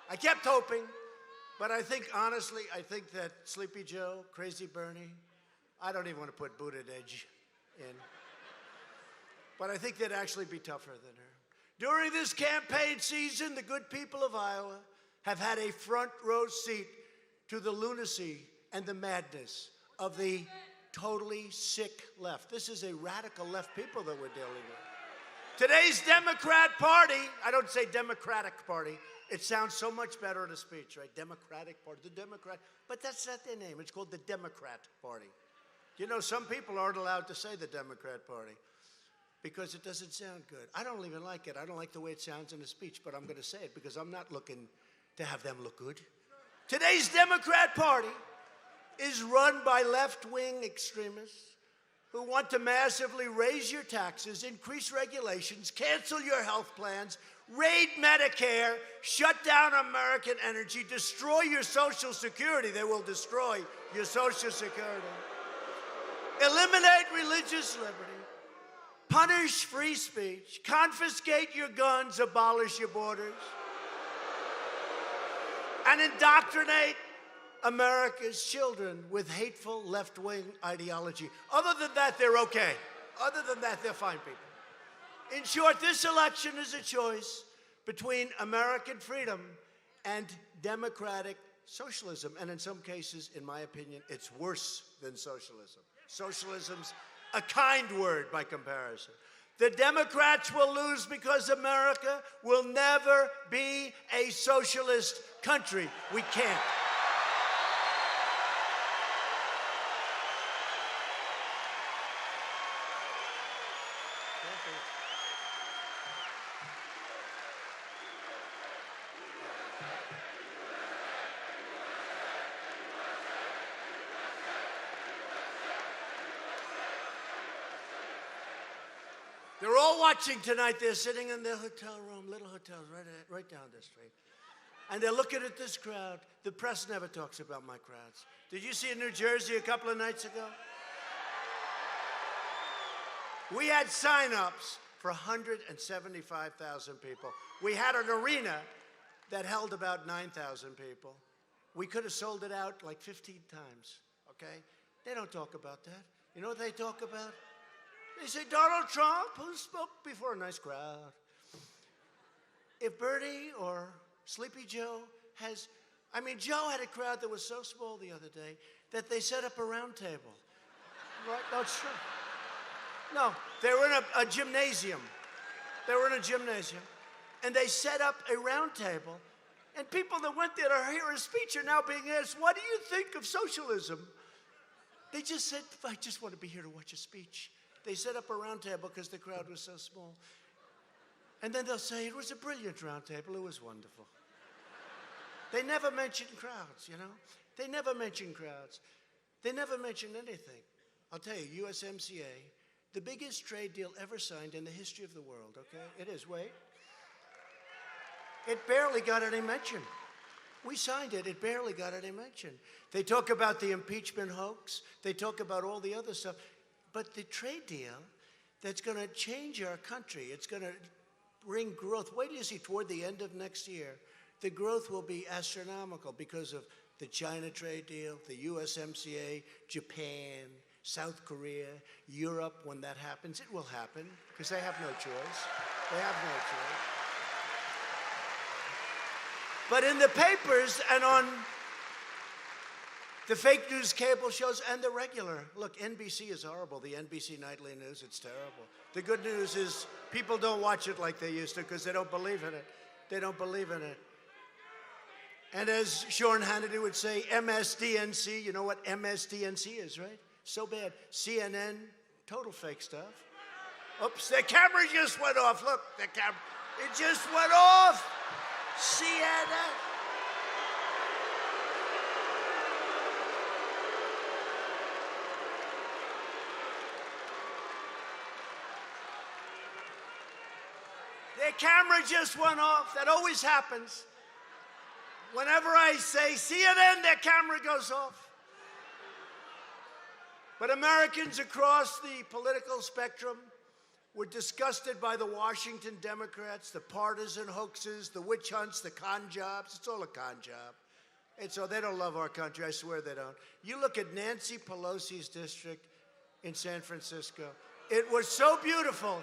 I kept hoping, but honestly, I think that Sleepy Joe, Crazy Bernie, I don't even want to put Buttigieg in. But I think they'd actually be tougher than her. During this campaign season, the good people of Iowa have had a front row seat to the lunacy and the madness of the totally sick left. This is a radical left people that we're dealing with. Today's Democrat Party, I don't say Democratic Party, it sounds so much better in a speech, right? Democratic Party, the Democrat, but that's not their name. It's called the Democrat Party. Some people aren't allowed to say the Democrat Party because it doesn't sound good. I don't even like it. I don't like the way it sounds in a speech, but I'm going to say it because I'm not looking to have them look good. Today's Democrat Party is run by left-wing extremists who want to massively raise your taxes, increase regulations, cancel your health plans, raid Medicare, shut down American energy, destroy your Social Security. They will destroy your Social Security. Eliminate religious liberty, punish free speech, confiscate your guns, abolish your borders, and indoctrinate America's children with hateful left-wing ideology. Other than that, they're okay. Other than that, they're fine people. In short, this election is a choice between American freedom and democratic socialism. And in some cases, in my opinion, it's worse than socialism. Socialism's a kind word by comparison. The Democrats will lose because America will never be a socialist country. We can't. They're all watching tonight. They're sitting in their hotel room, little hotels right down the street. And they're looking at this crowd. The press never talks about my crowds. Did you see in New Jersey a couple of nights ago? We had sign-ups for 175,000 people. We had an arena that held about 9,000 people. We could have sold it out like 15 times, okay? They don't talk about that. You know what they talk about? They say, Donald Trump, who spoke before a nice crowd. If Bernie or Sleepy Joe has, Joe had a crowd that was so small the other day that they set up a round table. Right? No, it's true. No, they were in a gymnasium. They were in a gymnasium. And they set up a round table. And people that went there to hear his speech are now being asked, what do you think of socialism? They just said, I just want to be here to watch a speech. They set up a round table because the crowd was so small. And then they'll say, it was a brilliant round table. It was wonderful. They never mention crowds, you know? They never mention crowds. They never mention anything. I'll tell you, USMCA, the biggest trade deal ever signed in the history of the world, okay? It is, wait. It barely got any mention. We signed it. It barely got any mention. They talk about the impeachment hoax. They talk about all the other stuff. But the trade deal that's going to change our country, it's going to bring growth. Wait till you see toward the end of next year, the growth will be astronomical because of the China trade deal, the USMCA, Japan, South Korea, Europe. When that happens, it will happen because they have no choice. They have no choice. But in the papers and on the fake news cable shows and the regular. Look, NBC is horrible. The NBC nightly news, it's terrible. The good news is people don't watch it like they used to because they don't believe in it. They don't believe in it. And as Sean Hannity would say, MSDNC, you know what MSDNC is, right? So bad. CNN, total fake stuff. Oops, the camera just went off. Look, the camera, it just went off. CNN. Their camera just went off. That always happens. Whenever I say CNN, their camera goes off. But Americans across the political spectrum were disgusted by the Washington Democrats, the partisan hoaxes, the witch hunts, the con jobs. It's all a con job. And so they don't love our country. I swear they don't. You look at Nancy Pelosi's district in San Francisco. It was so beautiful.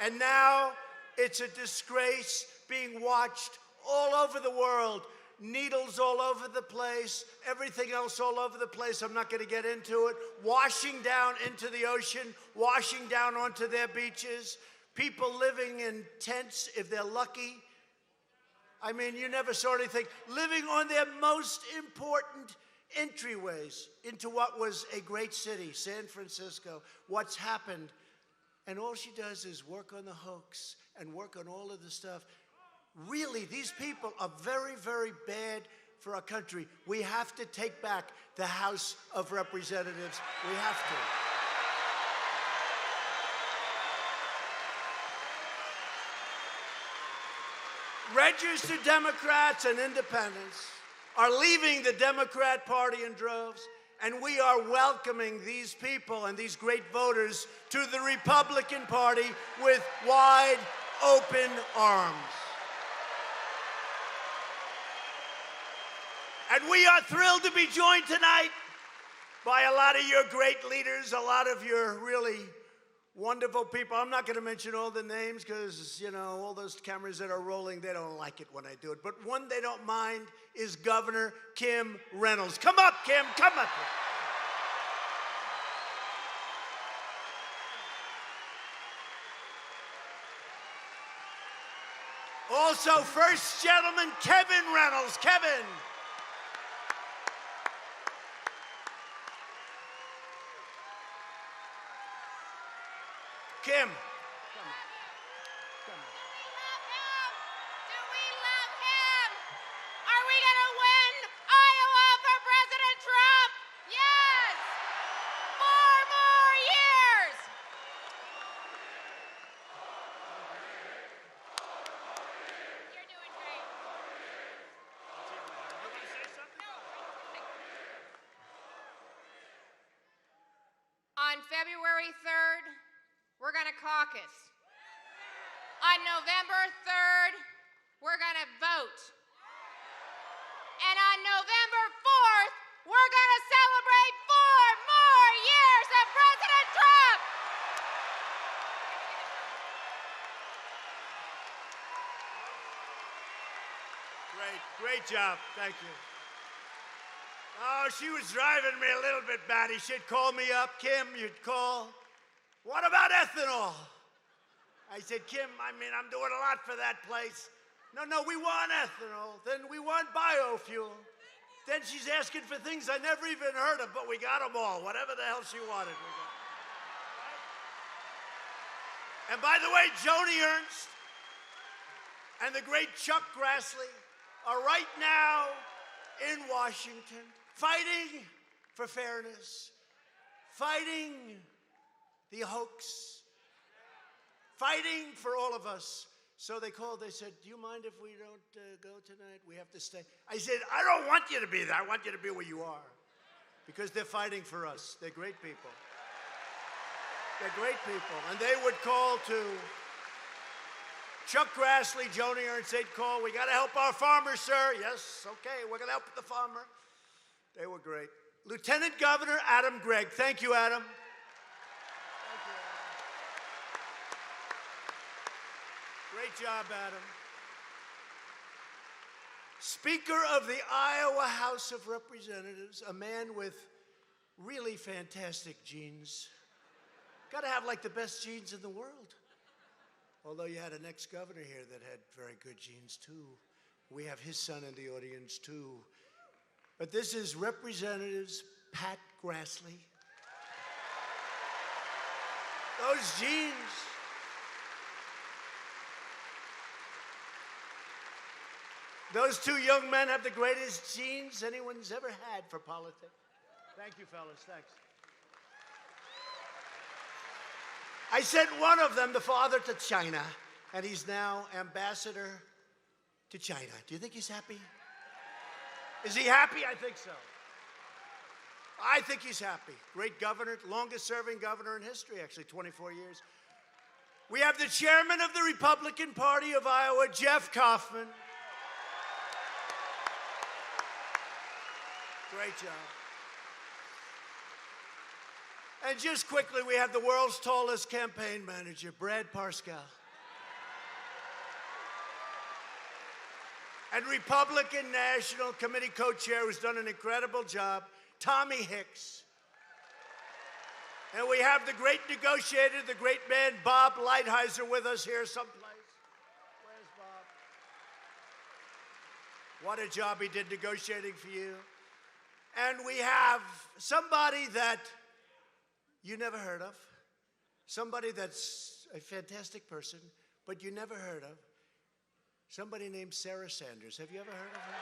And now it's a disgrace being watched all over the world. Needles all over the place, everything else all over the place. I'm not going to get into it. Washing down into the ocean, washing down onto their beaches. People living in tents if they're lucky. I mean, you never saw anything. Living on their most important entryways into what was a great city, San Francisco. What's happened? And all she does is work on the hoax and work on all of the stuff. Really, these people are very, very bad for our country. We have to take back the House of Representatives. We have to. Registered Democrats and independents are leaving the Democrat Party in droves, and we are welcoming these people and these great voters to the Republican Party with wide open arms. And we are thrilled to be joined tonight by a lot of your great leaders, a lot of your really wonderful people. I'm not going to mention all the names because, you know, all those cameras that are rolling, they don't like it when I do it. But one they don't mind is Governor Kim Reynolds. Come up, Kim. Come up here. Also, First Gentleman Kevin Reynolds. Kevin. Kim. Come on. Come on. Do we love him? Are we going to win Iowa for President Trump? Yes! 4 more years! You're doing great. On February 3rd, we're going to caucus. On November 3rd, we're going to vote. And on November 4th, we're going to celebrate 4 more years of President Trump. Great job. Thank you. Oh, she was driving me a little bit batty. She'd call me up. Kim, you'd call. What about ethanol? I said, Kim, I'm doing a lot for that place. No, we want ethanol. Then we want biofuel. Then she's asking for things I never even heard of, but we got them all. Whatever the hell she wanted, we got. And by the way, Joni Ernst and the great Chuck Grassley are right now in Washington fighting for fairness, fighting the hoax, fighting for all of us. So they called, they said, do you mind if we don't go tonight? We have to stay. I said, I don't want you to be there. I want you to be where you are. Because they're fighting for us. They're great people. They're great people. And they would call to Chuck Grassley, Joni Ernst, they'd call, we got to help our farmers, sir. Yes, okay, we're going to help the farmer. They were great. Lieutenant Governor Adam Gregg. Thank you, Adam. Great job, Adam. Speaker of the Iowa House of Representatives, a man with really fantastic genes. Got to have like the best genes in the world. Although you had an ex-governor here that had very good genes too. We have his son in the audience too. But this is Representatives Pat Grassley. Those genes. Those two young men have the greatest genes anyone's ever had for politics. Thank you, fellas. Thanks. I sent one of them, the father, to China, and he's now ambassador to China. Do you think he's happy? Is he happy? I think so. I think he's happy. Great governor, longest serving governor in history, actually, 24 years. We have the chairman of the Republican Party of Iowa, Jeff Kaufman. Great job. And just quickly, we have the world's tallest campaign manager, Brad Parscale. And Republican National Committee co-chair, who's done an incredible job, Tommy Hicks. And we have the great negotiator, the great man, Bob Lighthizer, with us here someplace. Where's Bob? What a job he did negotiating for you. And we have somebody that you never heard of, somebody that's a fantastic person, but you never heard of, somebody named Sarah Sanders. Have you ever heard of her?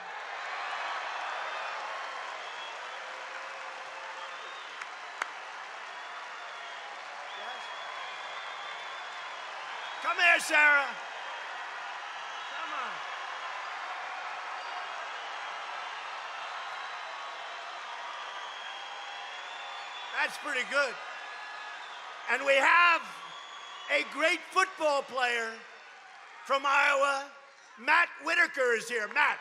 Yes? Come here, Sarah. Come on. That's pretty good. And we have a great football player from Iowa. Matt Whitaker is here. Matt.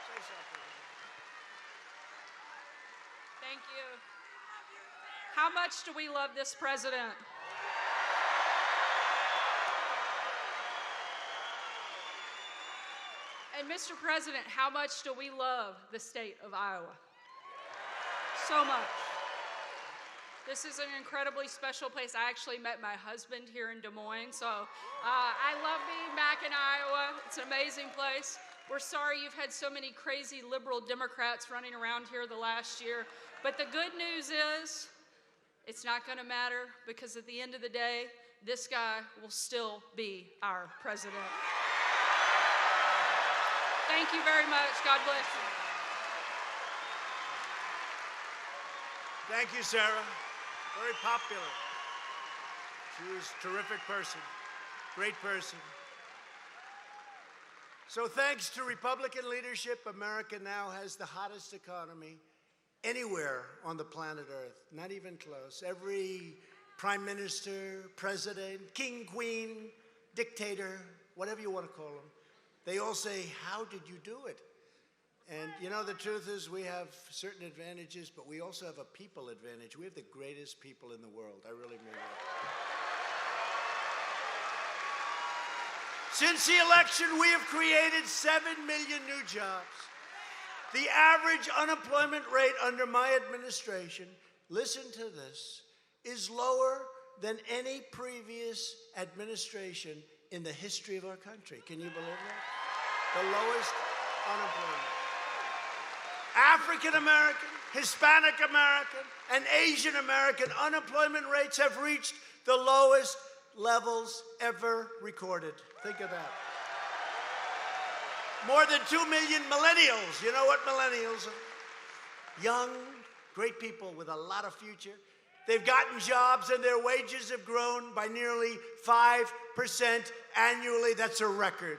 Say something. Thank you. How much do we love this president? And Mr. President, how much do we love the state of Iowa? So much. This is an incredibly special place. I actually met my husband here in Des Moines, so I love being back in Iowa. It's an amazing place. We're sorry you've had so many crazy liberal Democrats running around here the last year, but the good news is it's not going to matter, because at the end of the day, this guy will still be our president. Thank you very much. God bless you. Thank you, Sarah. Very popular. She was a terrific person, great person. So thanks to Republican leadership, America now has the hottest economy anywhere on the planet Earth, not even close. Every prime minister, president, king, queen, dictator, whatever you want to call them, they all say, how did you do it? And you know, the truth is we have certain advantages, but we also have a people advantage. We have the greatest people in the world. I really mean that. Since the election, we have created 7 million new jobs. The average unemployment rate under my administration, listen to this, is lower than any previous administration in the history of our country. Can you believe that? The lowest unemployment. African American, Hispanic American, and Asian American unemployment rates have reached the lowest levels ever recorded. Think of that. More than 2 million millennials. You know what millennials are? Young, great people with a lot of future. They've gotten jobs and their wages have grown by nearly 5% annually. That's a record.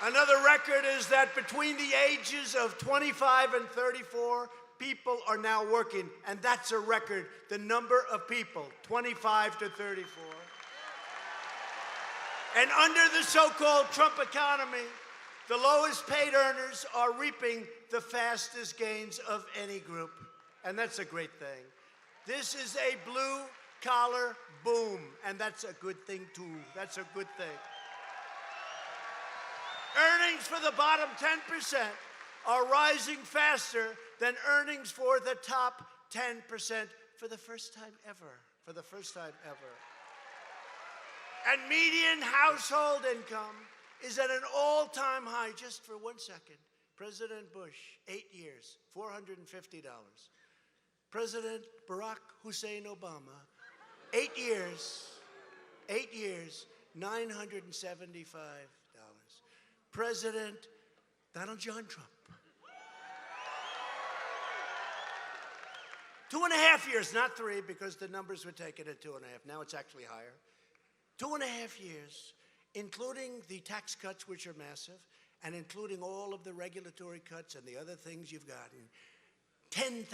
Another record is that between the ages of 25 and 34, people are now working, and that's a record, the number of people, 25 to 34. And under the so-called Trump economy, the lowest paid earners are reaping the fastest gains of any group, and that's a great thing. This is a blue-collar boom, and that's a good thing, too. That's a good thing. Earnings for the bottom 10% are rising faster than earnings for the top 10% for the first time ever. For the first time ever. And median household income is at an all-time high. Just for 1 second, President Bush, 8 years, $450. President Barack Hussein Obama, 8 years, $975. President Donald John Trump, 2.5 years, not 3, because the numbers were taken at 2.5. Now it's actually higher. 2.5 years, including the tax cuts, which are massive, and including all of the regulatory cuts and the other things you've gotten, $10,000.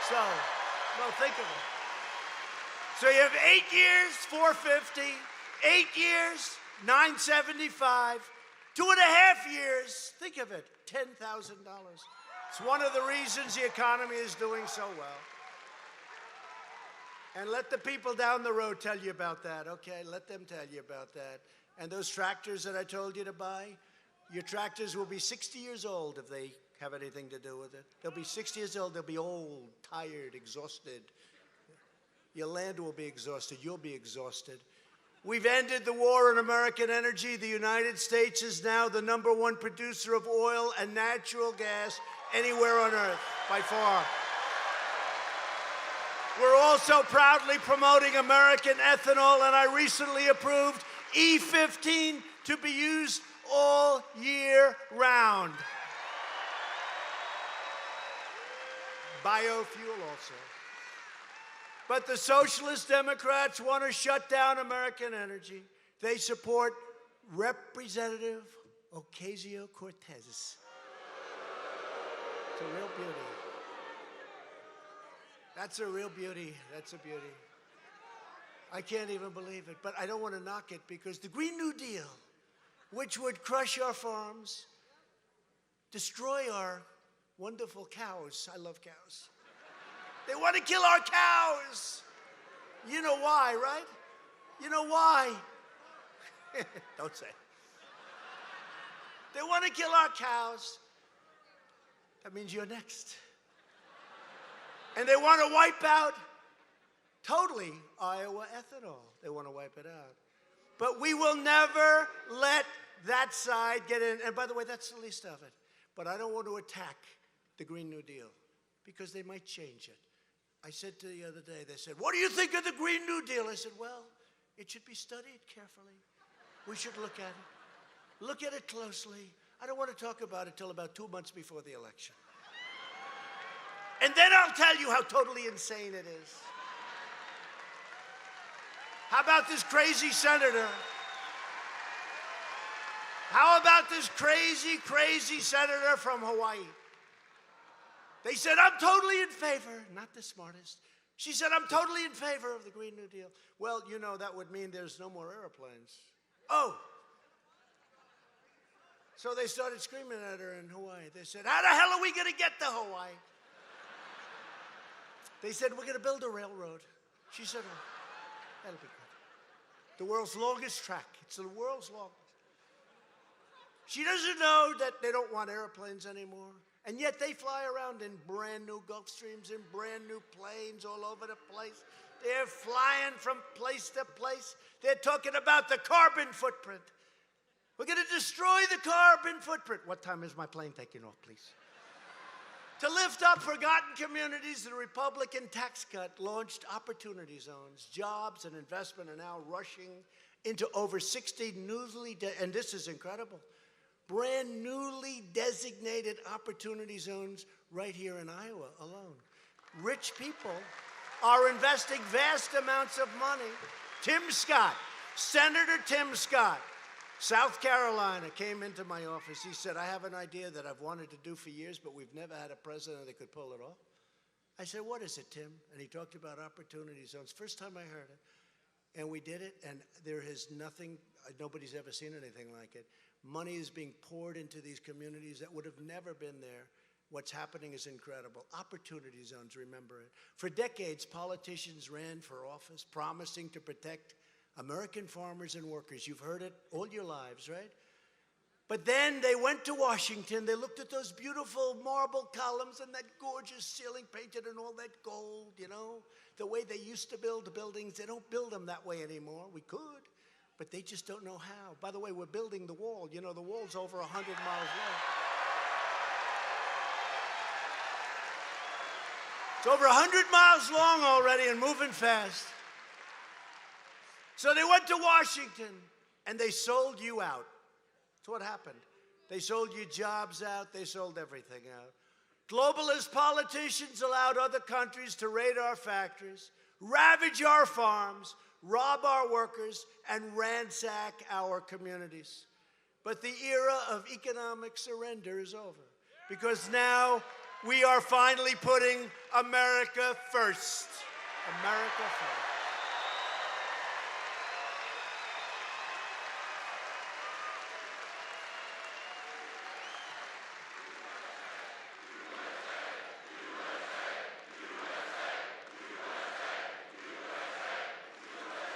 So, well, think of it. So you have 8 years, $450, 8 years, $975, 2.5 years, think of it, $10,000. It's one of the reasons the economy is doing so well. And let the people down the road tell you about that, okay? Let them tell you about that. And those tractors that I told you to buy, your tractors will be 60 years old if they have anything to do with it. They'll be 60 years old, they'll be old, tired, exhausted. Your land will be exhausted, you'll be exhausted. We've ended the war on American energy. The United States is now the #1 producer of oil and natural gas anywhere on Earth, by far. We're also proudly promoting American ethanol, and I recently approved E15 to be used all year round. Biofuel also. But the Socialist Democrats want to shut down American energy. They support Representative Ocasio-Cortez. It's a real beauty. That's a real beauty. That's a beauty. I can't even believe it, but I don't want to knock it because the Green New Deal, which would crush our farms, destroy our wonderful cows. I love cows. They want to kill our cows. You know why, right? You know why? Don't say. They want to kill our cows. That means you're next. And they want to wipe out totally Iowa ethanol. They want to wipe it out. But we will never let that side get in. And by the way, that's the least of it. But I don't want to attack the Green New Deal because they might change it. I said to the other day, they said, what do you think of the Green New Deal? I said, well, it should be studied carefully. We should look at it. Look at it closely. I don't want to talk about it till about 2 months before the election. And then I'll tell you how totally insane it is. How about this crazy senator? How about this crazy, crazy senator from Hawaii? They said, I'm totally in favor. Not the smartest. She said, I'm totally in favor of the Green New Deal. Well, you know, that would mean there's no more airplanes. Oh. So they started screaming at her in Hawaii. They said, how the hell are we going to get to Hawaii? They said, we're going to build a railroad. She said, oh, that'll be good. The world's longest track. It's the world's longest. She doesn't know that they don't want airplanes anymore. And yet they fly around in brand new Gulfstreams, in brand new planes all over the place. They're flying from place to place. They're talking about the carbon footprint. We're going to destroy the carbon footprint. What time is my plane taking off, please? To lift up forgotten communities, the Republican tax cut launched opportunity zones. Jobs and investment are now rushing into over 60 newly, and this is incredible, brand newly designated opportunity zones right here in Iowa alone. Rich people are investing vast amounts of money. Tim Scott, Senator Tim Scott, South Carolina, came into my office. He said, I have an idea that I've wanted to do for years, but we've never had a president that could pull it off. I said, what is it, Tim? And he talked about opportunity zones. First time I heard it. And we did it, and there is nothing, nobody's ever seen anything like it. Money is being poured into these communities that would have never been there. What's happening is incredible. Opportunity zones, remember it. For decades, politicians ran for office promising to protect American farmers and workers. You've heard it all your lives, right? But then they went to Washington. They looked at those beautiful marble columns and that gorgeous ceiling painted in all that gold, you know, the way they used to build the buildings. They don't build them that way anymore. We could, but they just don't know how. By the way, we're building the wall. You know, the wall's over 100 miles long. It's over 100 miles long already and moving fast. So they went to Washington, and they sold you out. That's what happened. They sold you jobs out. They sold everything out. Globalist politicians allowed other countries to raid our factories, ravage our farms, rob our workers, and ransack our communities. But the era of economic surrender is over, because now we are finally putting America first. America first.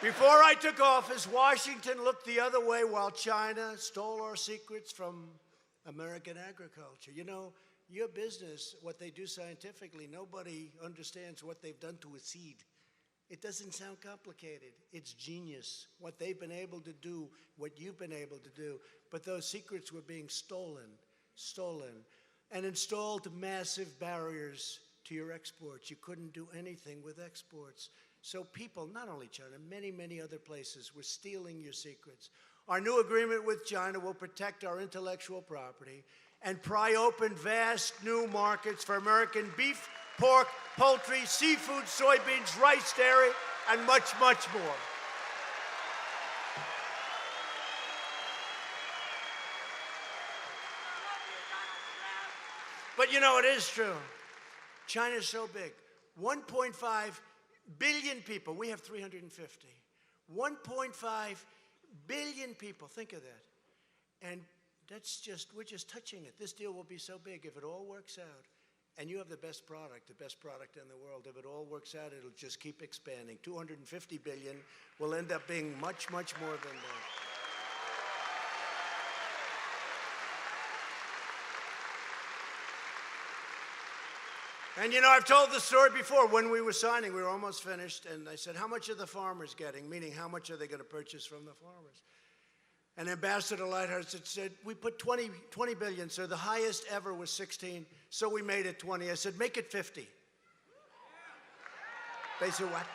Before I took office, Washington looked the other way while China stole our secrets from American agriculture. You know, your business, what they do scientifically, nobody understands what they've done to a seed. It doesn't sound complicated. It's genius, what they've been able to do, what you've been able to do. But those secrets were being stolen, and installed massive barriers to your exports. You couldn't do anything with exports. So people, not only China, many, many other places were stealing your secrets. Our new agreement with China will protect our intellectual property and pry open vast new markets for American beef, pork, poultry, seafood, soybeans, rice, dairy, and much, much more. But you know, it is true. China's so big. 1.5 billion people. We have 350. 1.5 billion people. Think of that. And we're just touching it. This deal will be so big if it all works out. And you have the best product in the world. If it all works out, it'll just keep expanding. 250 billion will end up being much, much more than that. And you know, I've told the story before. When we were signing, we were almost finished, and I said, how much are the farmers getting? Meaning, how much are they going to purchase from the farmers? And Ambassador Lighthurst had said, we put 20 billion, so the highest ever was 16, so we made it 20. I said, make it 50. They said, what?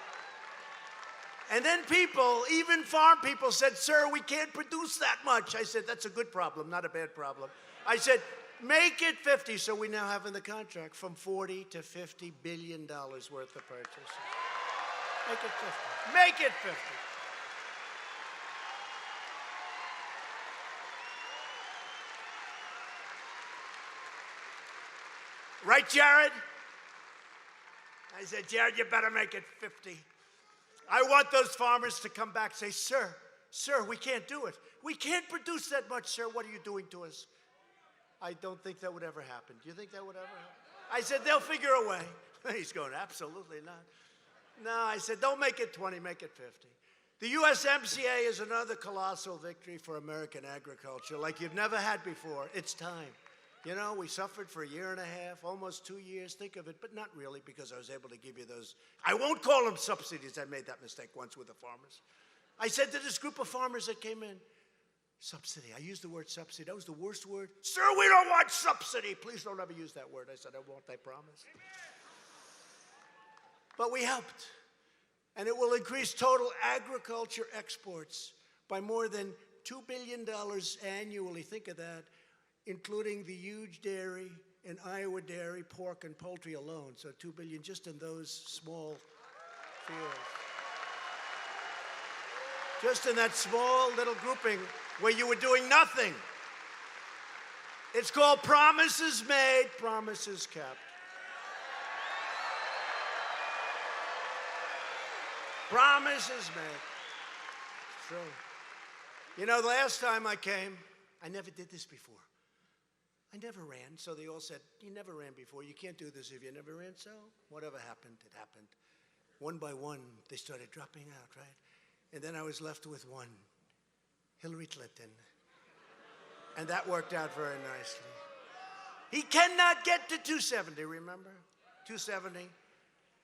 And then people, even farm people, said, sir, we can't produce that much. I said, that's a good problem, not a bad problem. I said, make it 50. So we now have in the contract from 40 to $50 billion worth of purchases. Make it 50. Make it 50. Right, Jared? I said, Jared, you better make it 50. I want those farmers to come back and say, sir, we can't do it. We can't produce that much, sir. What are you doing to us? I don't think that would ever happen. Do you think that would ever happen? I said, they'll figure a way. He's going, absolutely not. No, I said, don't make it 20, make it 50. The USMCA is another colossal victory for American agriculture like you've never had before. It's time. You know, we suffered for a year and a half, almost 2 years, think of it, but not really, because I was able to give you those. I won't call them subsidies. I made that mistake once with the farmers. I said to this group of farmers that came in, subsidy. I used the word subsidy. That was the worst word. Sir, we don't want subsidy. Please don't ever use that word. I said, I won't, I promise. But we helped. And it will increase total agriculture exports by more than $2 billion annually. Think of that. Including the huge dairy and Iowa dairy, pork, and poultry alone. So $2 billion just in those small fields. Just in that small little grouping where you were doing nothing. It's called promises made, promises kept. Promises made. It's true. You know, the last time I came, I never did this before. I never ran, so they all said, you never ran before. You can't do this if you never ran. So whatever happened, it happened. One by one, they started dropping out, right? And then I was left with one, Hillary Clinton. And that worked out very nicely. He cannot get to 270, remember? 270,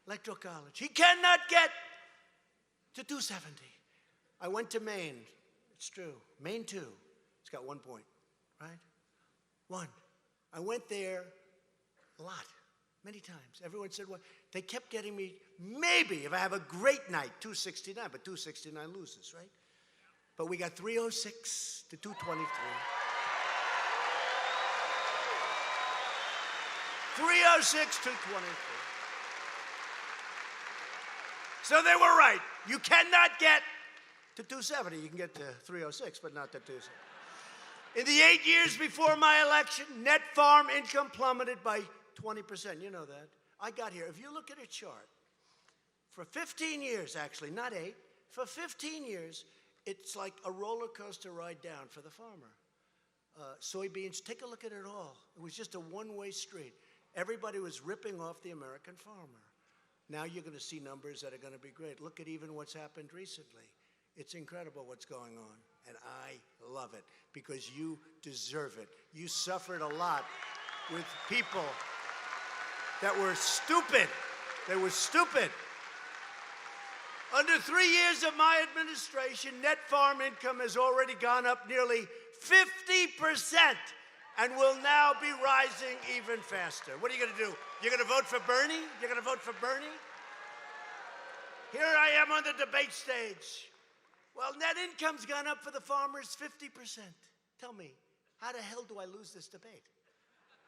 Electoral College. He cannot get to 270. I went to Maine. It's true. Maine 2. It's got 1 point, right? 1. I went there a lot, many times. Everyone said, well, they kept getting me, maybe, if I have a great night, 269, but 269 loses, right? But we got 306 to 223. 306 to 223. So they were right. You cannot get to 270. You can get to 306, but not to 270. In the 8 years before my election, net farm income plummeted by 20%. You know that. I got here. If you look at a chart, for 15 years, actually, not 8, for 15 years, it's like a roller coaster ride down for the farmer. Soybeans, take a look at it all. It was just a one-way street. Everybody was ripping off the American farmer. Now you're going to see numbers that are going to be great. Look at even what's happened recently. It's incredible what's going on, and I love it because you deserve it. You suffered a lot with people that were stupid. They were stupid. Under 3 years of my administration, net farm income has already gone up nearly 50% and will now be rising even faster. What are you going to do? You're going to vote for Bernie? You're going to vote for Bernie? Here I am on the debate stage. Well, net income's gone up for the farmers 50%. Tell me, how the hell do I lose this debate?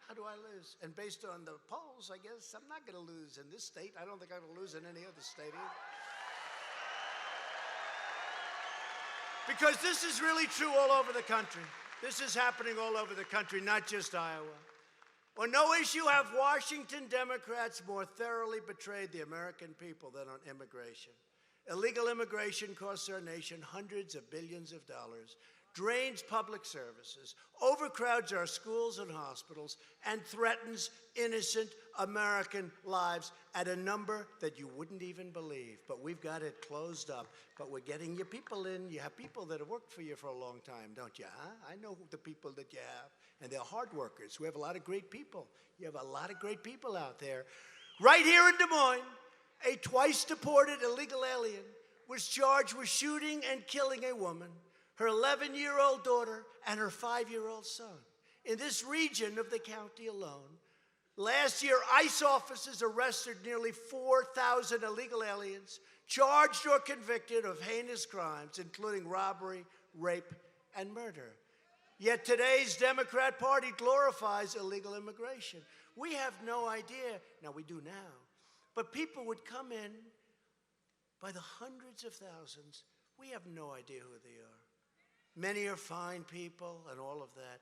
How do I lose? And based on the polls, I guess I'm not going to lose in this state. I don't think I'm going to lose in any other state either. Because this is really true all over the country. This is happening all over the country, not just Iowa. On no issue have Washington Democrats more thoroughly betrayed the American people than on immigration. Illegal immigration costs our nation hundreds of billions of dollars. drains public services, overcrowds our schools and hospitals, and threatens innocent American lives at a number that you wouldn't even believe. But we've got it closed up. But we're getting your people in. You have people that have worked for you for a long time, don't you? Huh? I know the people that you have. And they're hard workers. We have a lot of great people. You have a lot of great people out there. Right here in Des Moines, a twice-deported illegal alien was charged with shooting and killing a woman, her 11-year-old daughter, and her 5-year-old son. In this region of the county alone, last year, ICE officers arrested nearly 4,000 illegal aliens, charged or convicted of heinous crimes, including robbery, rape, and murder. Yet today's Democrat Party glorifies illegal immigration. We have no idea, now we do now, but people would come in by the hundreds of thousands. We have no idea who they are. Many are fine people and all of that,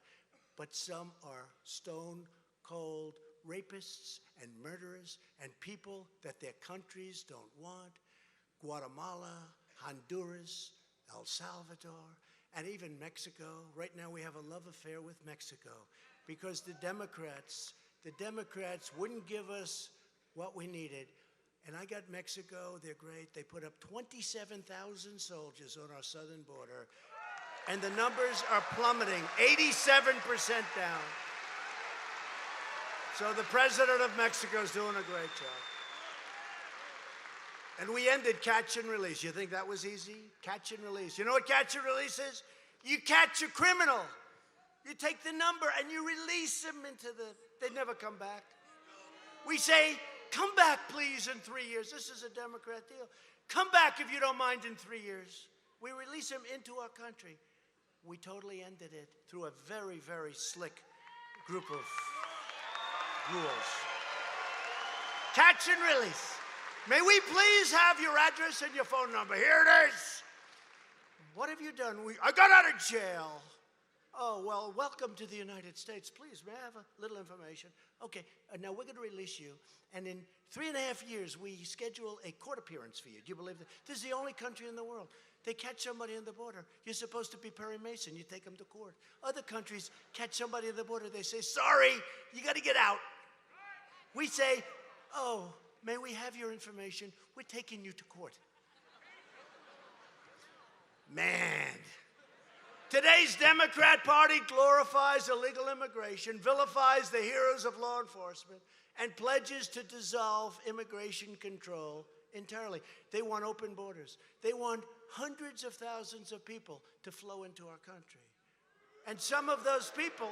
but some are stone-cold rapists and murderers and people that their countries don't want. Guatemala, Honduras, El Salvador, and even Mexico. Right now we have a love affair with Mexico because the Democrats wouldn't give us what we needed. And I got Mexico, they're great. They put up 27,000 soldiers on our southern border, and the numbers are plummeting, 87% down. So the president of Mexico is doing a great job. And we ended catch and release. You think that was easy? Catch and release. You know what catch and release is? You catch a criminal. You take the number and you release them they never come back. We say, come back, please, in 3 years. This is a Democrat deal. Come back if you don't mind in 3 years. We release them into our country. We totally ended it through a very, very slick group of rules. Catch and release. May we please have your address and your phone number? Here it is. What have you done? I got out of jail. Oh, well, welcome to the United States. Please, may I have a little information? Okay, now we're going to release you. And in 3.5 years, we schedule a court appearance for you. Do you believe that? This is the only country in the world. They catch somebody on the border. You're supposed to be Perry Mason. You take them to court. Other countries catch somebody on the border. They say, sorry, you got to get out. We say, oh, may we have your information? We're taking you to court. Man. Today's Democrat Party glorifies illegal immigration, vilifies the heroes of law enforcement, and pledges to dissolve immigration control entirely. They want open borders. They want hundreds of thousands of people to flow into our country. And some of those people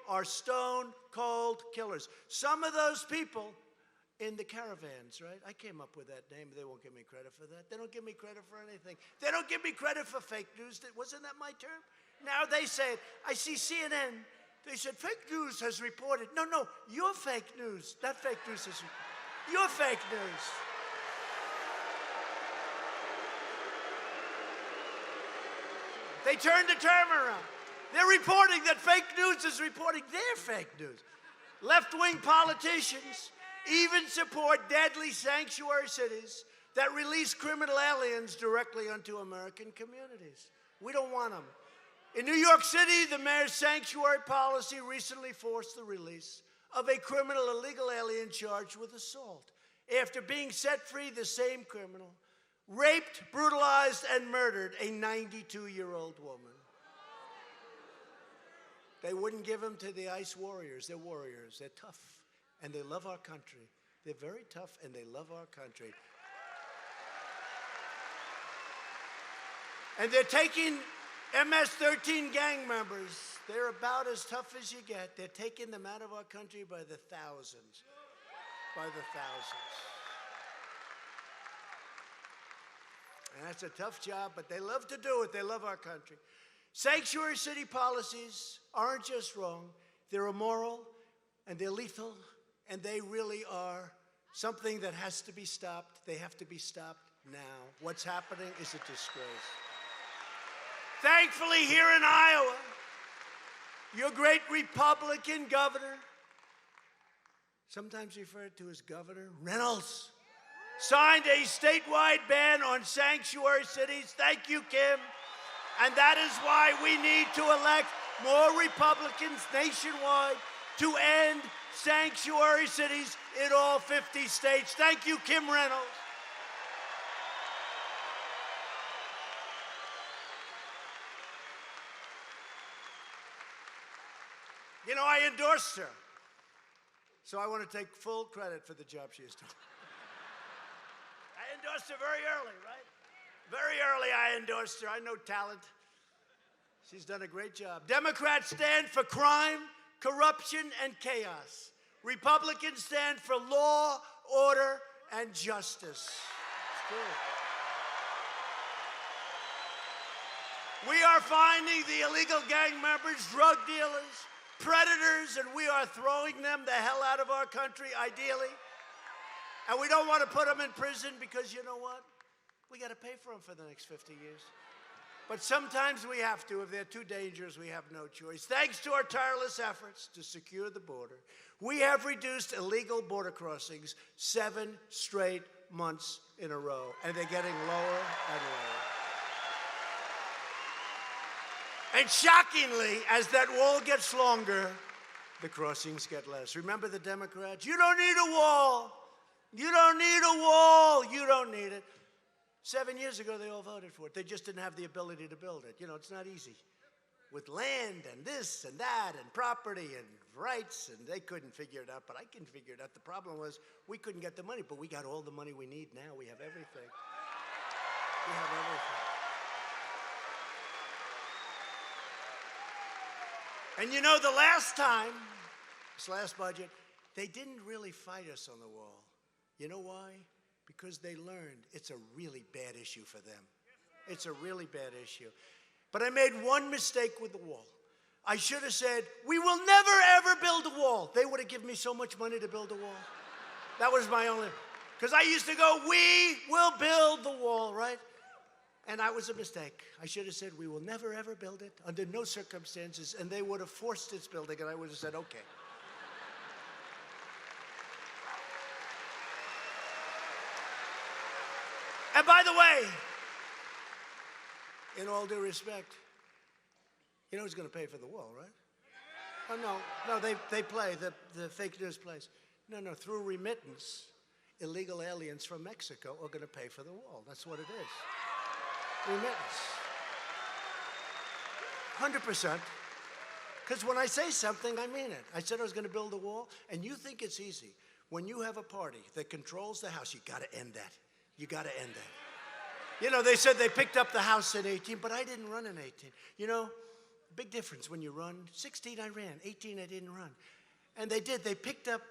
are stone-cold killers. Some of those people in the caravans, right? I came up with that name. They won't give me credit for that. They don't give me credit for anything. They don't give me credit for fake news. Wasn't that my term? Now they say it. I see CNN. They said fake news has reported. No, you're fake news. Not fake news. You're fake news. They turned the term around. They're reporting that fake news is reporting their fake news. Left-wing politicians even support deadly sanctuary cities that release criminal aliens directly onto American communities. We don't want them. In New York City, the mayor's sanctuary policy recently forced the release of a criminal illegal alien charged with assault. After being set free, the same criminal raped, brutalized, and murdered a 92-year-old woman. They wouldn't give him to the ICE warriors. They're warriors. They're tough, and they love our country. They're very tough, and they love our country. And they're taking MS-13 gang members. They're about as tough as you get. They're taking them out of our country by the thousands. By the thousands. And that's a tough job, but they love to do it. They love our country. Sanctuary city policies aren't just wrong. They're immoral, and they're lethal, and they really are something that has to be stopped. They have to be stopped now. What's happening is a disgrace. Thankfully, here in Iowa, your great Republican governor, sometimes referred to as Governor Reynolds, signed a statewide ban on sanctuary cities. Thank you, Kim. And that is why we need to elect more Republicans nationwide to end sanctuary cities in all 50 states. Thank you, Kim Reynolds. You know, I endorsed her. So I want to take full credit for the job she has done. I endorsed her very early, right? Very early I endorsed her. I know talent. She's done a great job. Democrats stand for crime, corruption, and chaos. Republicans stand for law, order, and justice. It's true. We are finding the illegal gang members, drug dealers, predators, and we are throwing them the hell out of our country, ideally. And we don't want to put them in prison because, you know what? We got to pay for them for the next 50 years. But sometimes we have to. If they're too dangerous, we have no choice. Thanks to our tireless efforts to secure the border, we have reduced illegal border crossings 7 straight months in a row, and they're getting lower and lower. And shockingly, as that wall gets longer, the crossings get less. Remember the Democrats? You don't need a wall. You don't need a wall. You don't need it. 7 years ago, they all voted for it. They just didn't have the ability to build it. You know, it's not easy. With land and this and that and property and rights, and they couldn't figure it out, but I can figure it out. The problem was we couldn't get the money, but we got all the money we need now. We have everything. We have everything. And you know, the last time, this last budget, they didn't really fight us on the wall. You know why? Because they learned it's a really bad issue for them. It's a really bad issue. But I made one mistake with the wall. I should have said, we will never, ever build a wall. They would have given me so much money to build a wall. That was my only, because I used to go, we will build the wall, right? And that was a mistake. I should have said, we will never, ever build it under no circumstances. And they would have forced its building, and I would have said, okay. And by the way, in all due respect, you know who's going to pay for the wall, right? Oh, no, they play, the fake news plays. No, through remittance, illegal aliens from Mexico are going to pay for the wall. That's what it is. Remittance. 100%. Because when I say something, I mean it. I said I was going to build a wall, and you think it's easy. When you have a party that controls the House, you got to end that. You got to end that. You know, they said they picked up the House in 18, but I didn't run in 18. You know, big difference when you run. 16 I ran, 18 I didn't run. And they did. They picked up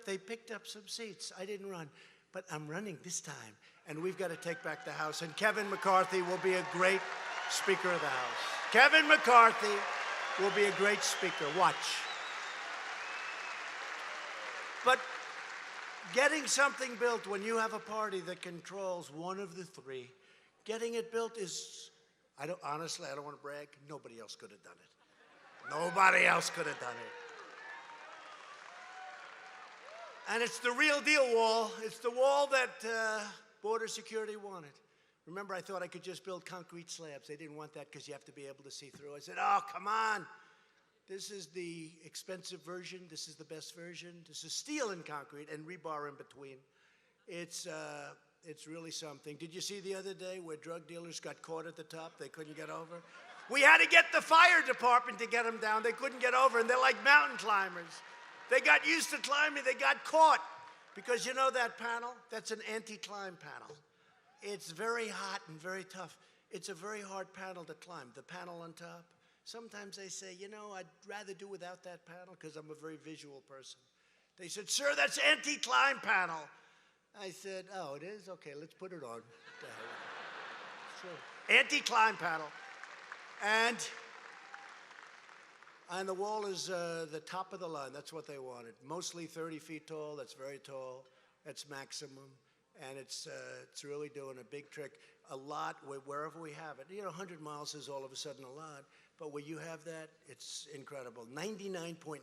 some seats. I didn't run. But I'm running this time, and we've got to take back the House. And Kevin McCarthy will be a great Speaker of the House. Kevin McCarthy will be a great Speaker. Watch. But getting something built when you have a party that controls one of the three, getting it built is, honestly, I don't want to brag, nobody else could have done it. Nobody else could have done it. And it's the real deal wall. It's the wall that border security wanted. Remember, I thought I could just build concrete slabs. They didn't want that because you have to be able to see through. I said, oh, come on. This is the expensive version. This is the best version. This is steel and concrete and rebar in between. It's really something. Did you see the other day where drug dealers got caught at the top? They couldn't get over. We had to get the fire department to get them down. They couldn't get over, and they're like mountain climbers. They got used to climbing. They got caught because you know that panel? That's an anti-climb panel. It's very hot and very tough. It's a very hard panel to climb, the panel on top. Sometimes they say, you know, I'd rather do without that panel because I'm a very visual person. They said, sir, that's anti-climb panel. I said, oh, it is? Okay, let's put it on. Sure. Anti-climb panel. And the wall is the top of the line. That's what they wanted. Mostly 30 feet tall. That's very tall. That's maximum. And it's really doing a big trick. A lot, wherever we have it. You know, 100 miles is all of a sudden a lot. But where you have that, it's incredible. 99.9%,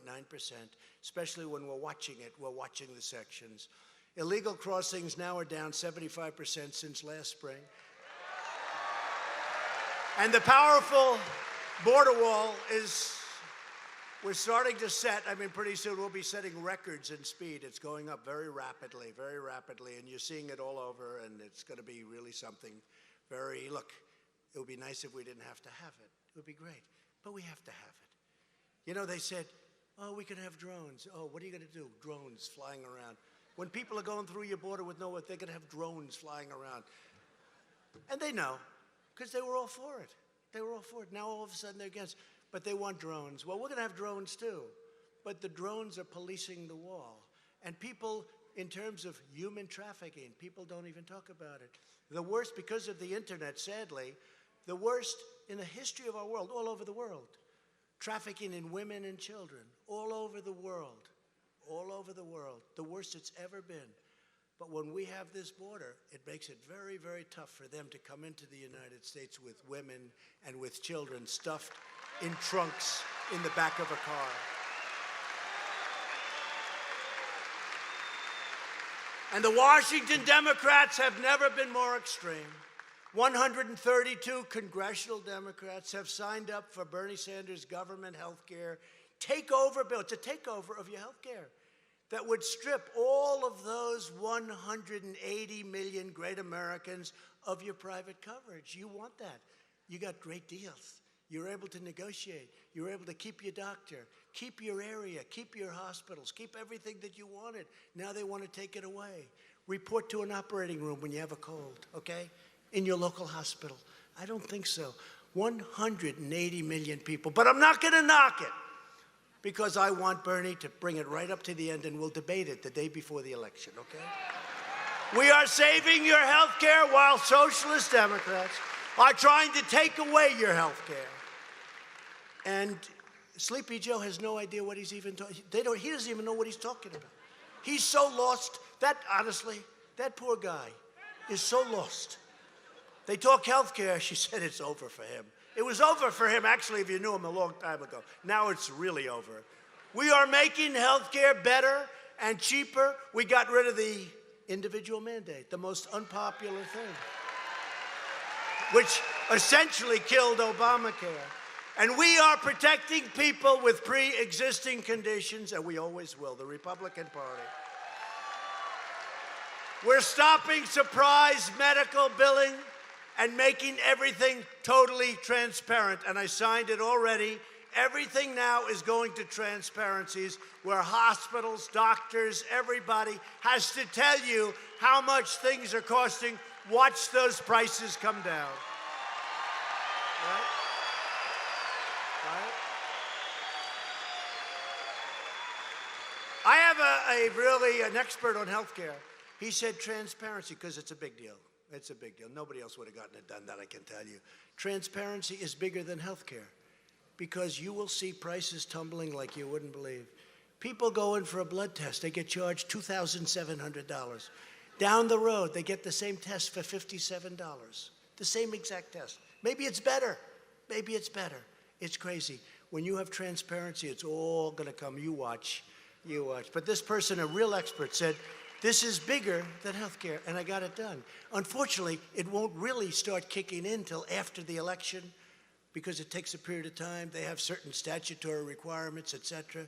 especially when we're watching it. We're watching the sections. Illegal crossings now are down 75% since last spring. And the powerful border wall we're starting to set. I mean, pretty soon we'll be setting records in speed. It's going up very rapidly, and you're seeing it all over, and it's going to be really something look, it would be nice if we didn't have to have it. It would be great, but we have to have it. You know, they said, oh, we can have drones. Oh, what are you going to do? Drones flying around. When people are going through your border with nowhere, they're going to have drones flying around. And they know, because they were all for it. They were all for it. Now all of a sudden they're against, but they want drones. Well, we're going to have drones too, but the drones are policing the wall. And people, in terms of human trafficking, people don't even talk about it. The worst, because of the internet, sadly, the worst in the history of our world, all over the world. Trafficking in women and children, all over the world, the worst it's ever been. But when we have this border, it makes it very, very tough for them to come into the United States with women and with children stuffed in trunks in the back of a car. And the Washington Democrats have never been more extreme. 132 congressional Democrats have signed up for Bernie Sanders' government health care takeover bill. It's a takeover of your health care that would strip all of those 180 million great Americans of your private coverage. You want that. You got great deals. You're able to negotiate. You're able to keep your doctor, keep your area, keep your hospitals, keep everything that you wanted. Now they want to take it away. Report to an operating room when you have a cold, okay? In your local hospital. I don't think so. 180 million people. But I'm not going to knock it because I want Bernie to bring it right up to the end and we'll debate it the day before the election, okay? We are saving your health care while socialist Democrats are trying to take away your health care. And Sleepy Joe has no idea what he's even talking. He doesn't even know what he's talking about. He's so lost. Honestly, that poor guy is so lost. They talk health care. She said it's over for him. It was over for him, actually, if you knew him a long time ago. Now it's really over. We are making health care better and cheaper. We got rid of the individual mandate, the most unpopular thing, which essentially killed Obamacare. And we are protecting people with pre-existing conditions, and we always will, the Republican Party. We're stopping surprise medical billing and making everything totally transparent. And I signed it already. Everything now is going to transparencies where hospitals, doctors, everybody has to tell you how much things are costing. Watch those prices come down. Right? I have an expert on healthcare. He said transparency, because it's a big deal. It's a big deal. Nobody else would have gotten it done, that I can tell you. Transparency is bigger than healthcare because you will see prices tumbling like you wouldn't believe. People go in for a blood test. They get charged $2,700. Down the road, they get the same test for $57. The same exact test. Maybe it's better. Maybe it's better. It's crazy. When you have transparency, it's all going to come. You watch. You watch. But this person, a real expert, said, this is bigger than healthcare, and I got it done. Unfortunately, it won't really start kicking in till after the election because it takes a period of time. They have certain statutory requirements, etc.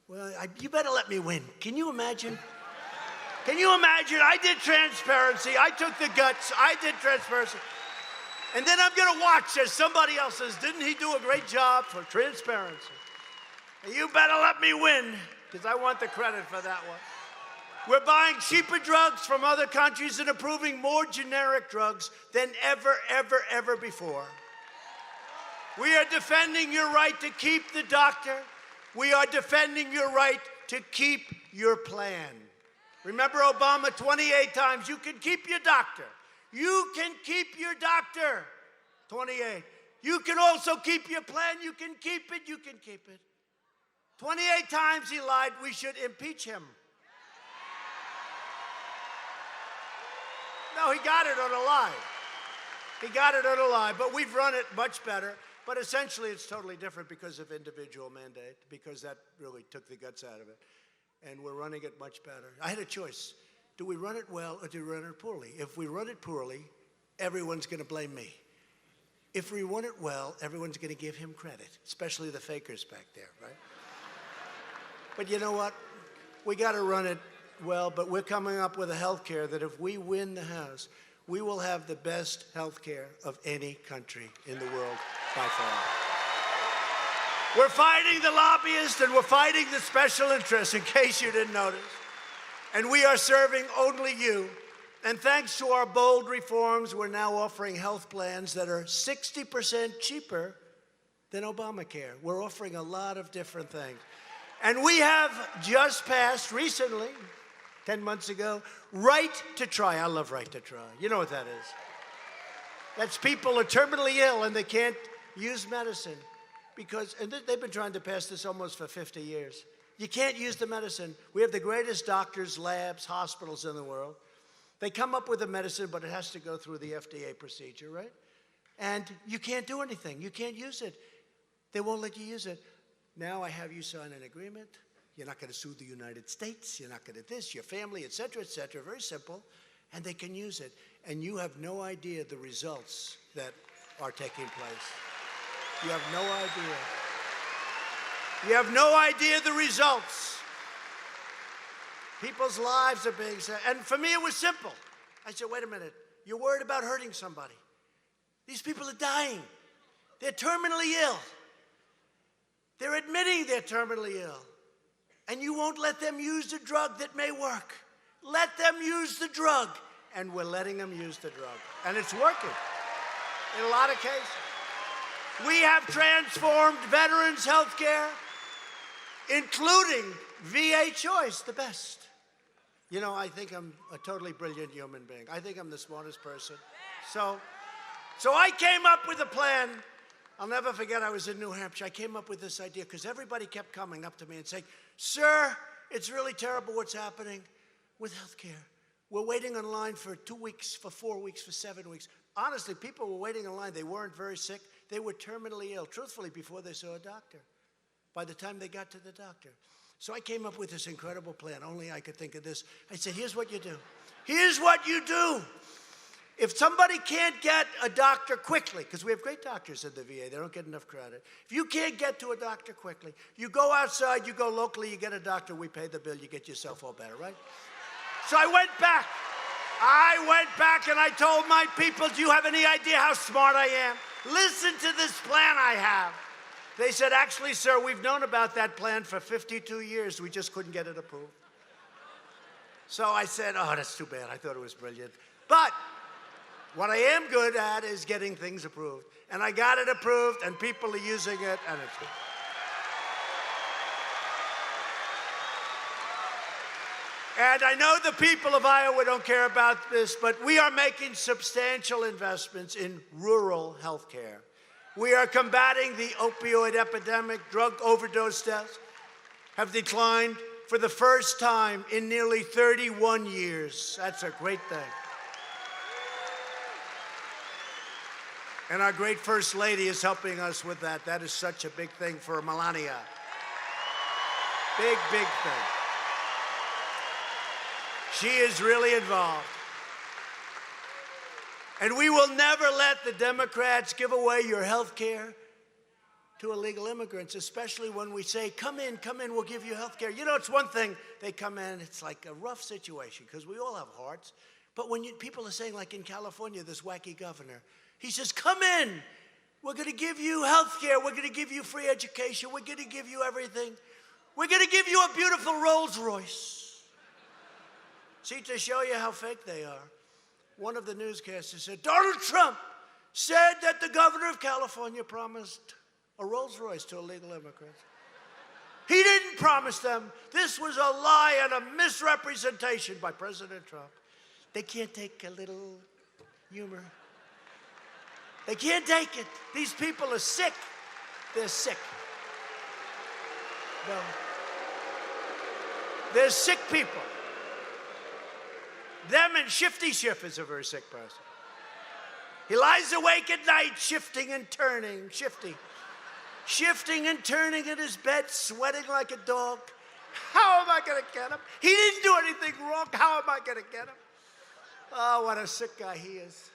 Well, you better let me win. Can you imagine? Can you imagine? I did transparency. I took the guts. I did transparency. And then I'm going to watch as somebody else says, didn't he do a great job for transparency? And you better let me win because I want the credit for that one. We're buying cheaper drugs from other countries and approving more generic drugs than ever before. We are defending your right to keep the doctor. We are defending your right to keep your plan. Remember Obama 28 times, you can keep your doctor. You can keep your doctor. 28. You can also keep your plan. You can keep it. You can keep it. 28 times he lied. We should impeach him. No, he got it on a lie. He got it on a lie, but we've run it much better. But essentially, it's totally different because of individual mandate, because that really took the guts out of it. And we're running it much better. I had a choice. Do we run it well or do we run it poorly? If we run it poorly, everyone's going to blame me. If we run it well, everyone's going to give him credit, especially the fakers back there, right? But you know what? We got to run it well, but we're coming up with a health care that if we win the House, we will have the best health care of any country in the world by far. We're fighting the lobbyists and we're fighting the special interests, in case you didn't notice. And we are serving only you. And thanks to our bold reforms, we're now offering health plans that are 60% cheaper than Obamacare. We're offering a lot of different things. And we have just passed recently, 10 months ago, Right to Try. I love Right to Try. You know what that is. That's people are terminally ill and they can't use medicine because, and they've been trying to pass this almost for 50 years. You can't use the medicine. We have the greatest doctors, labs, hospitals in the world. They come up with a medicine, but it has to go through the FDA procedure, right? And you can't do anything. You can't use it. They won't let you use it. Now I have you sign an agreement. You're not going to sue the United States. You're not going to this, your family, et cetera, very simple. And they can use it. And you have no idea the results that are taking place. You have no idea. You have no idea the results. People's lives are being saved. And for me, it was simple. I said, wait a minute. You're worried about hurting somebody. These people are dying. They're terminally ill. They're admitting they're terminally ill. And you won't let them use the drug that may work. Let them use the drug. And we're letting them use the drug. And it's working in a lot of cases. We have transformed veterans' health care, including VA Choice, the best. You know, I think I'm a totally brilliant human being. I think I'm the smartest person. So I came up with a plan. I'll never forget, I was in New Hampshire. I came up with this idea because everybody kept coming up to me and saying, sir, it's really terrible what's happening with health care. We're waiting in line for 2 weeks, for 4 weeks, for 7 weeks. Honestly, people were waiting in line. They weren't very sick. They were terminally ill, truthfully, before they saw a doctor, by the time they got to the doctor. So I came up with this incredible plan. Only I could think of this. I said, here's what you do. Here's what you do. If somebody can't get a doctor quickly, because we have great doctors in the VA, they don't get enough credit. If you can't get to a doctor quickly, you go outside, you go locally, you get a doctor, we pay the bill, you get yourself all better, right? So I went back. And I told my people, do you have any idea how smart I am? Listen to this plan I have. They said, actually, sir, we've known about that plan for 52 years. We just couldn't get it approved. So I said, oh, that's too bad. I thought it was brilliant. But what I am good at is getting things approved. And I got it approved, and people are using it, and it's good. And I know the people of Iowa don't care about this, but we are making substantial investments in rural health care. We are combating the opioid epidemic. Drug overdose deaths have declined for the first time in nearly 31 years. That's a great thing. And our great First Lady is helping us with that. That is such a big thing for Melania. Big, big thing. She is really involved. And we will never let the Democrats give away your health care to illegal immigrants, especially when we say, come in, we'll give you health care. You know, it's one thing, they come in, it's like a rough situation, because we all have hearts. But when people are saying, like in California, this wacky governor, he says, come in, we're going to give you health care, we're going to give you free education, we're going to give you everything. We're going to give you a beautiful Rolls Royce. See, to show you how fake they are, one of the newscasters said, Donald Trump said that the governor of California promised a Rolls Royce to illegal immigrants. He didn't promise them. This was a lie and a misrepresentation by President Trump. They can't take a little humor. They can't take it. These people are sick. They're sick. No. They're sick people. Them and Shifty Schiff is a very sick person. He lies awake at night, shifting and turning, shifty. Shifting and turning in his bed, sweating like a dog. How am I going to get him? He didn't do anything wrong. How am I going to get him? Oh, what a sick guy he is.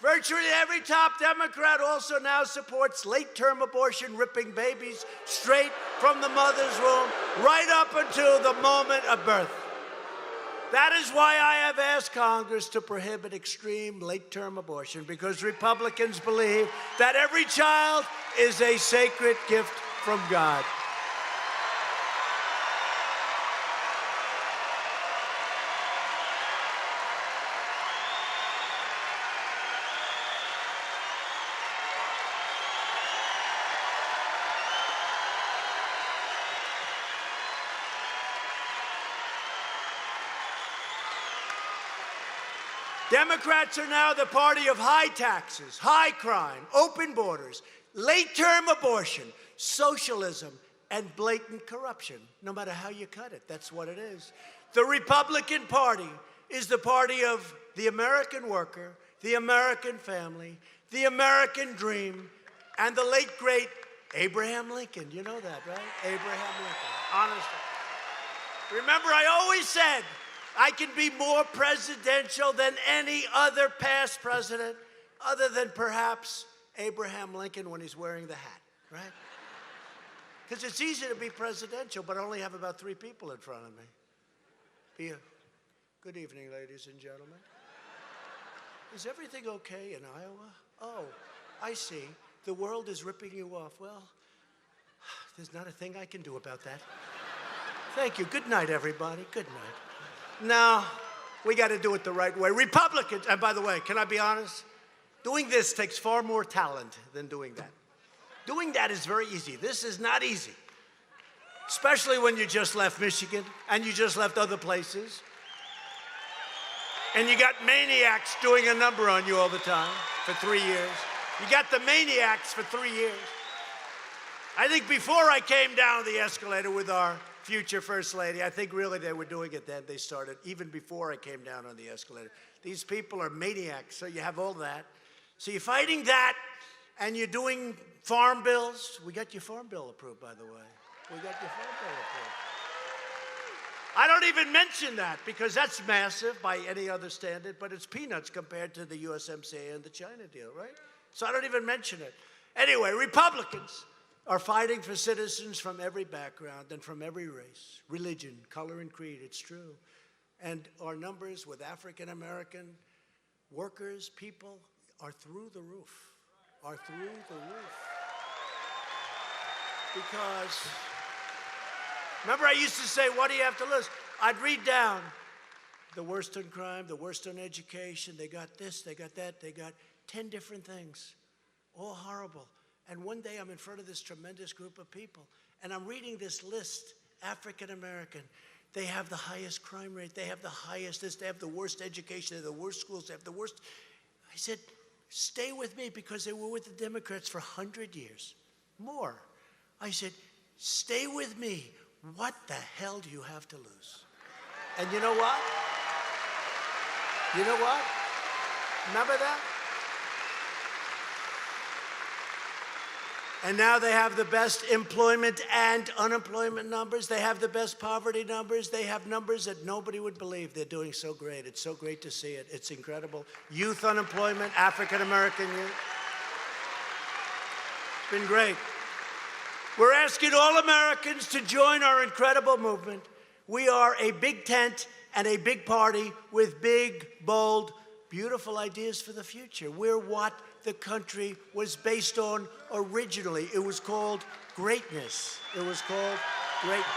Virtually every top Democrat also now supports late-term abortion, ripping babies straight from the mother's womb, right up until the moment of birth. That is why I have asked Congress to prohibit extreme late-term abortion, because Republicans believe that every child is a sacred gift from God. Democrats are now the party of high taxes, high crime, open borders, late-term abortion, socialism, and blatant corruption. No matter how you cut it, that's what it is. The Republican Party is the party of the American worker, the American family, the American dream, and the late, great Abraham Lincoln. You know that, right? Abraham Lincoln, honestly. Remember, I always said, I can be more presidential than any other past president, other than perhaps Abraham Lincoln when he's wearing the hat, right? Because it's easy to be presidential, but I only have about 3 people in front of me. Good evening, ladies and gentlemen. Is everything okay in Iowa? Oh, I see. The world is ripping you off. Well, there's not a thing I can do about that. Thank you. Good night, everybody. Good night. No, we got to do it the right way. Republicans, and by the way, can I be honest? Doing this takes far more talent than doing that. Doing that is very easy. This is not easy, especially when you just left Michigan and you just left other places. And you got maniacs doing a number on you all the time for 3 years. You got the maniacs for 3 years. I think before I came down the escalator with our future First Lady, I think really they were doing it then. They started even before I came down on the escalator. These people are maniacs, so you have all that. So you're fighting that, and you're doing farm bills. We got your farm bill approved, by the way. We got your farm bill approved. I don't even mention that because that's massive by any other standard, but it's peanuts compared to the USMCA and the China deal, right? So I don't even mention it. Anyway, Republicans are fighting for citizens from every background and from every race, religion, color, and creed. It's true. And our numbers with African-American workers, people, are through the roof. Are through the roof. Because, remember I used to say, what do you have to lose? I'd read down the worst on crime, the worst on education. They got this, they got that, they got 10 different things. All horrible. And one day I'm in front of this tremendous group of people, and I'm reading this list, African American. They have the highest crime rate. They have the highest this. They have the worst education. They have the worst schools. They have the worst. I said, stay with me, because they were with the Democrats for 100 years, more. I said, stay with me. What the hell do you have to lose? And you know what? You know what? Remember that? And now they have the best employment and unemployment numbers. They have the best poverty numbers. They have numbers that nobody would believe. They're doing so great. It's so great to see it. It's incredible. Youth unemployment, African-American youth. It's been great. We're asking all Americans to join our incredible movement. We are a big tent and a big party with big, bold, beautiful ideas for the future. We're what the country was based on originally. It was called greatness. It was called greatness.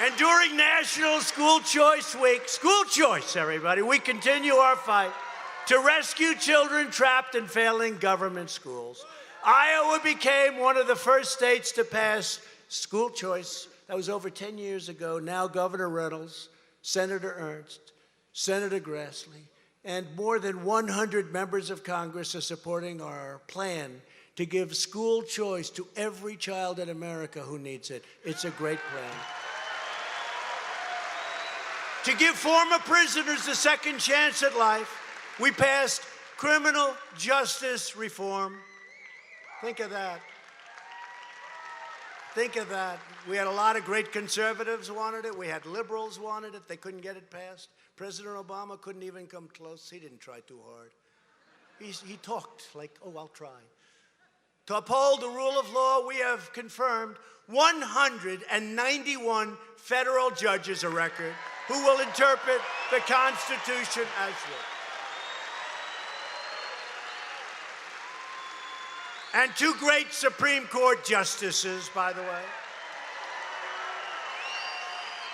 And during National School Choice Week, school choice, everybody, we continue our fight to rescue children trapped in failing government schools. Iowa became one of the first states to pass school choice. That was over 10 years ago. Now Governor Reynolds, Senator Ernst, Senator Grassley, and more than 100 members of Congress are supporting our plan to give school choice to every child in America who needs it. It's a great plan. To give former prisoners a second chance at life, we passed criminal justice reform. Think of that. Think of that. We had a lot of great conservatives wanted it. We had liberals wanted it. They couldn't get it passed. President Obama couldn't even come close. He didn't try too hard. He talked like, oh, I'll try. To uphold the rule of law, we have confirmed 191 federal judges, a record, who will interpret the Constitution as written. And 2 great Supreme Court justices, by the way.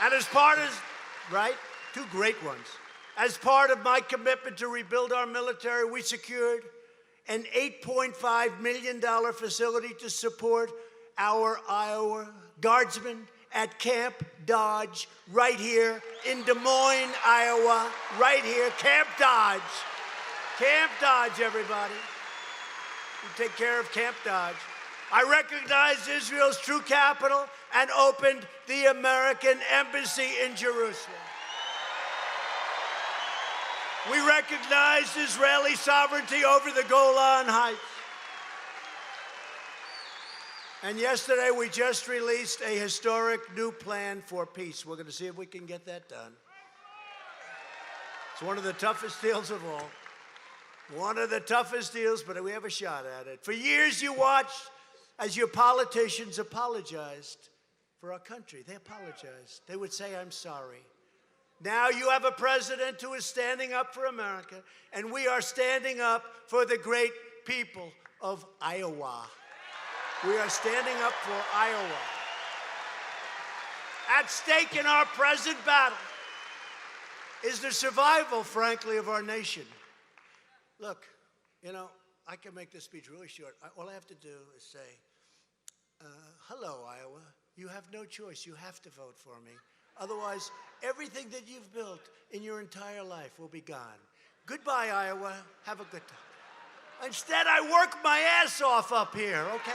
And as part of, right, 2 great ones. As part of my commitment to rebuild our military, we secured an $8.5 million facility to support our Iowa Guardsmen at Camp Dodge, right here in Des Moines, Iowa, right here, Camp Dodge. Camp Dodge, everybody. You take care of Camp Dodge. I recognized Israel's true capital and opened the American Embassy in Jerusalem. We recognized Israeli sovereignty over the Golan Heights. And yesterday, we just released a historic new plan for peace. We're going to see if we can get that done. It's one of the toughest deals of all. One of the toughest deals, but we have a shot at it. For years, you watched as your politicians apologized for our country. They apologized. They would say, I'm sorry. Now you have a president who is standing up for America, and we are standing up for the great people of Iowa. We are standing up for Iowa. At stake in our present battle is the survival, frankly, of our nation. Look, you know, I can make this speech really short. All I have to do is say, hello, Iowa. You have no choice. You have to vote for me. Otherwise, everything that you've built in your entire life will be gone. Goodbye, Iowa. Have a good time. Instead, I work my ass off up here, okay?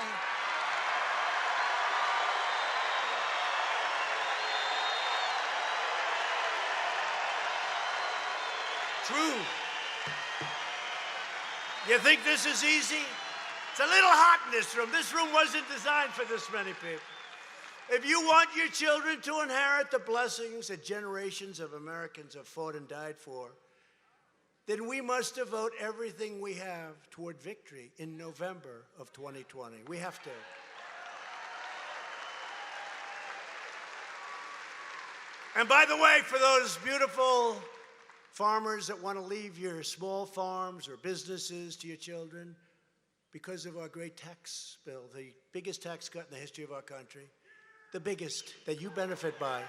True. You think this is easy? It's a little hot in this room. This room wasn't designed for this many people. If you want your children to inherit the blessings that generations of Americans have fought and died for, then we must devote everything we have toward victory in November of 2020. We have to. And by the way, for those beautiful farmers that want to leave your small farms or businesses to your children, because of our great tax bill, the biggest tax cut in the history of our country, the biggest that you benefit by.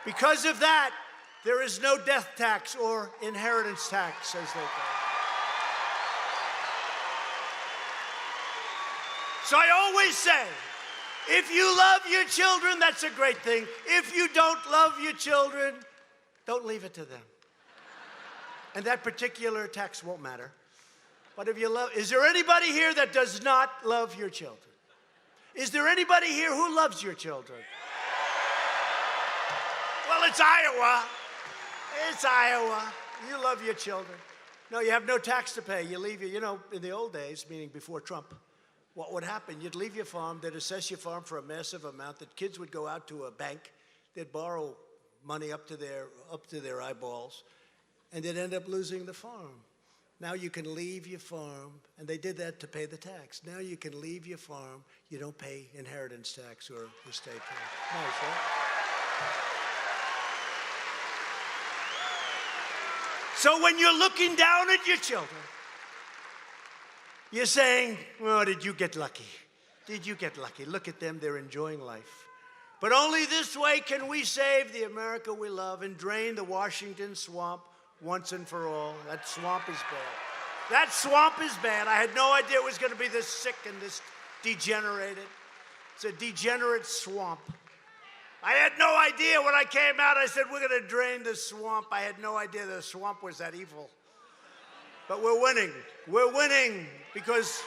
Because of that, there is no death tax or inheritance tax, as they call it. So I always say, if you love your children, that's a great thing. If you don't love your children, don't leave it to them. And that particular tax won't matter. But if you love, is there anybody here that does not love your children? Is there anybody here who loves your children? Well, it's Iowa. It's Iowa. You love your children. No, you have no tax to pay. You leave your, you know, in the old days, meaning before Trump, what would happen? You'd leave your farm, they'd assess your farm for a massive amount. The kids would go out to a bank, they'd borrow money up to their eyeballs, and they'd end up losing the farm. Now you can leave your farm, and they did that to pay the tax. Now you can leave your farm, you don't pay inheritance tax or estate tax. Nice, right? So when you're looking down at your children, you're saying, oh, did you get lucky? Did you get lucky? Look at them, they're enjoying life. But only this way can we save the America we love and drain the Washington swamp once and for all. That swamp is bad. That swamp is bad. I had no idea it was going to be this sick and this degenerated. It's a degenerate swamp. I had no idea when I came out, I said, we're going to drain the swamp. I had no idea the swamp was that evil. But we're winning. We're winning because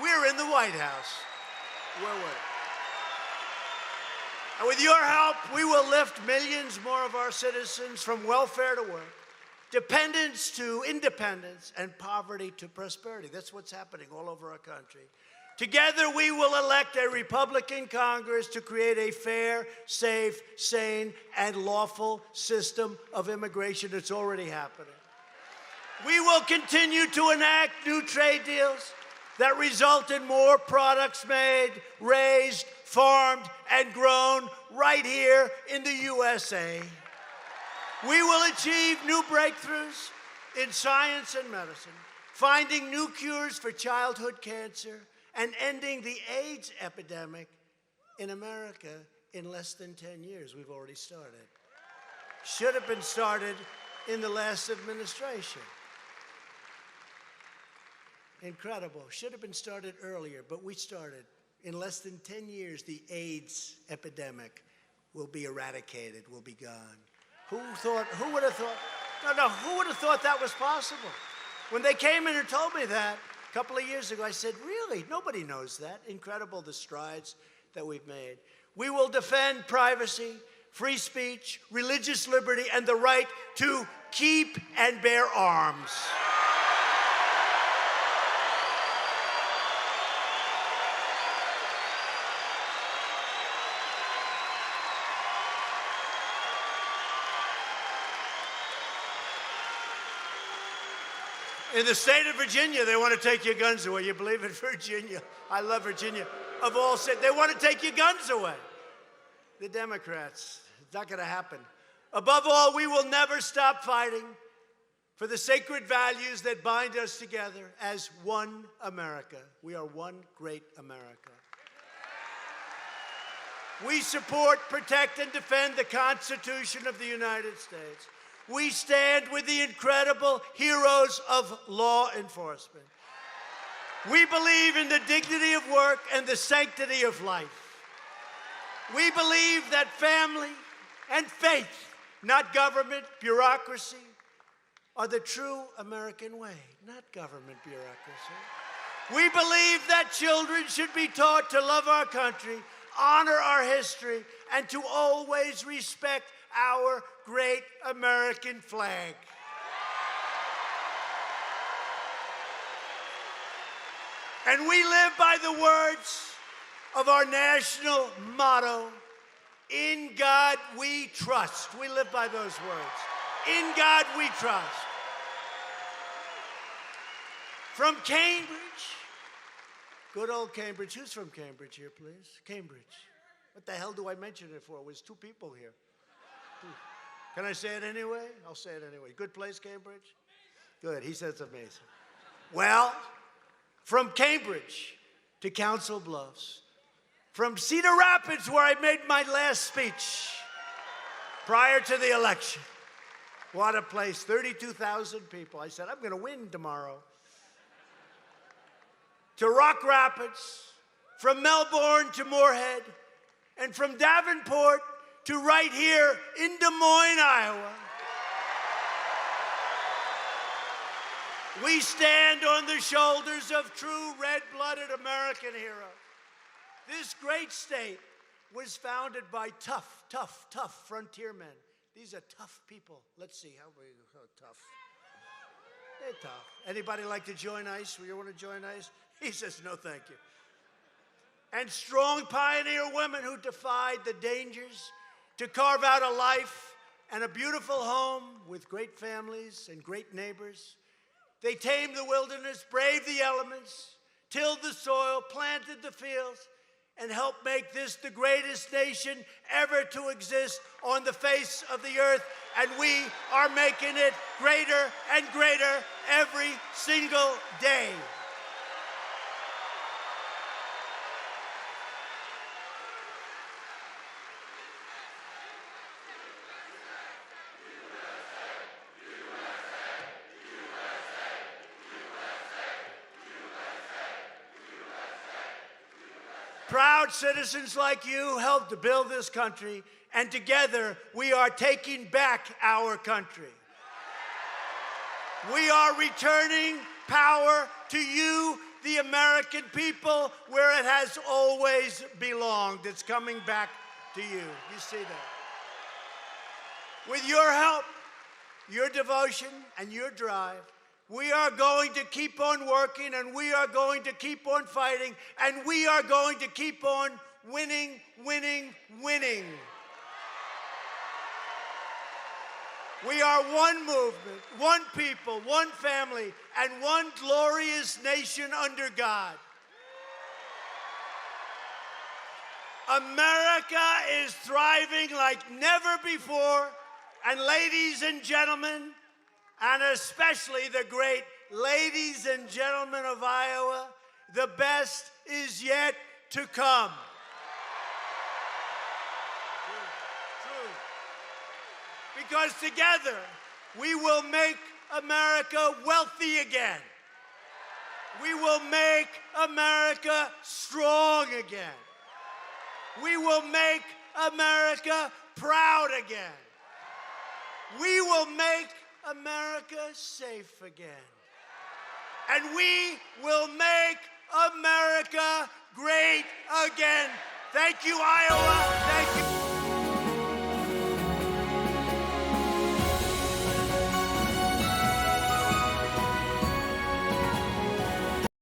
we're in the White House. We're winning. And with your help, we will lift millions more of our citizens from welfare to work, dependence to independence, and poverty to prosperity. That's what's happening all over our country. Together, we will elect a Republican Congress to create a fair, safe, sane, and lawful system of immigration. It's already happening. We will continue to enact new trade deals that result in more products made, raised, farmed, and grown right here in the USA. We will achieve new breakthroughs in science and medicine, finding new cures for childhood cancer, and ending the AIDS epidemic in America in less than 10 years. We've already started. Should have been started in the last administration. Incredible. Should have been started earlier, but we started. In less than 10 years, the AIDS epidemic will be eradicated, will be gone. Who would have thought? Who would have thought that was possible? When they came in and told me that a couple of years ago, I said, really? Nobody knows that. Incredible, the strides that we've made. We will defend privacy, free speech, religious liberty, and the right to keep and bear arms. In the state of Virginia, they want to take your guns away. You believe it? Virginia. I love Virginia. Of all states, they want to take your guns away. The Democrats. It's not going to happen. Above all, we will never stop fighting for the sacred values that bind us together as one America. We are one great America. We support, protect, and defend the Constitution of the United States. We stand with the incredible heroes of law enforcement. We believe in the dignity of work and the sanctity of life. We believe that family and faith, not government, bureaucracy, are the true American way, not government bureaucracy. We believe that children should be taught to love our country, honor our history, and to always respect our great American flag. And we live by the words of our national motto, "In God we trust." We live by those words. In God we trust. From Cambridge, good old Cambridge. Who's from Cambridge here, please? Cambridge. What the hell do I mention it for? There's two people here. Can I say it anyway? I'll say it anyway. Good place, Cambridge? Good. He says it's amazing. Well, from Cambridge to Council Bluffs, from Cedar Rapids, where I made my last speech prior to the election. What a place. 32,000 people. I said, I'm going to win tomorrow. To Rock Rapids, from Melbourne to Moorhead, and from Davenport to right here in Des Moines, Iowa. We stand on the shoulders of true red-blooded American heroes. This great state was founded by tough frontiermen. These are tough people. Let's see, how tough? They're tough. Anybody like to join ICE? You want to join ICE? He says, no, thank you. And strong pioneer women who defied the dangers to carve out a life and a beautiful home with great families and great neighbors. They tamed the wilderness, braved the elements, tilled the soil, planted the fields, and helped make this the greatest nation ever to exist on the face of the earth. And we are making it greater and greater every single day. Proud citizens like you helped to build this country, and together we are taking back our country. We are returning power to you, the American people, where it has always belonged. It's coming back to you. You see that? With your help, your devotion, and your drive, We are going to keep on working, and we are going to keep on fighting, and we are going to keep on winning, winning, winning. We are one movement, one people, one family, and one glorious nation under God. America is thriving like never before, and ladies and gentlemen, and especially the great ladies and gentlemen of Iowa, the best is yet to come. True. Because together, we will make America wealthy again. We will make America strong again. We will make America proud again. We will make America safe again. And we will make America great again. Thank you, Iowa. Thank you.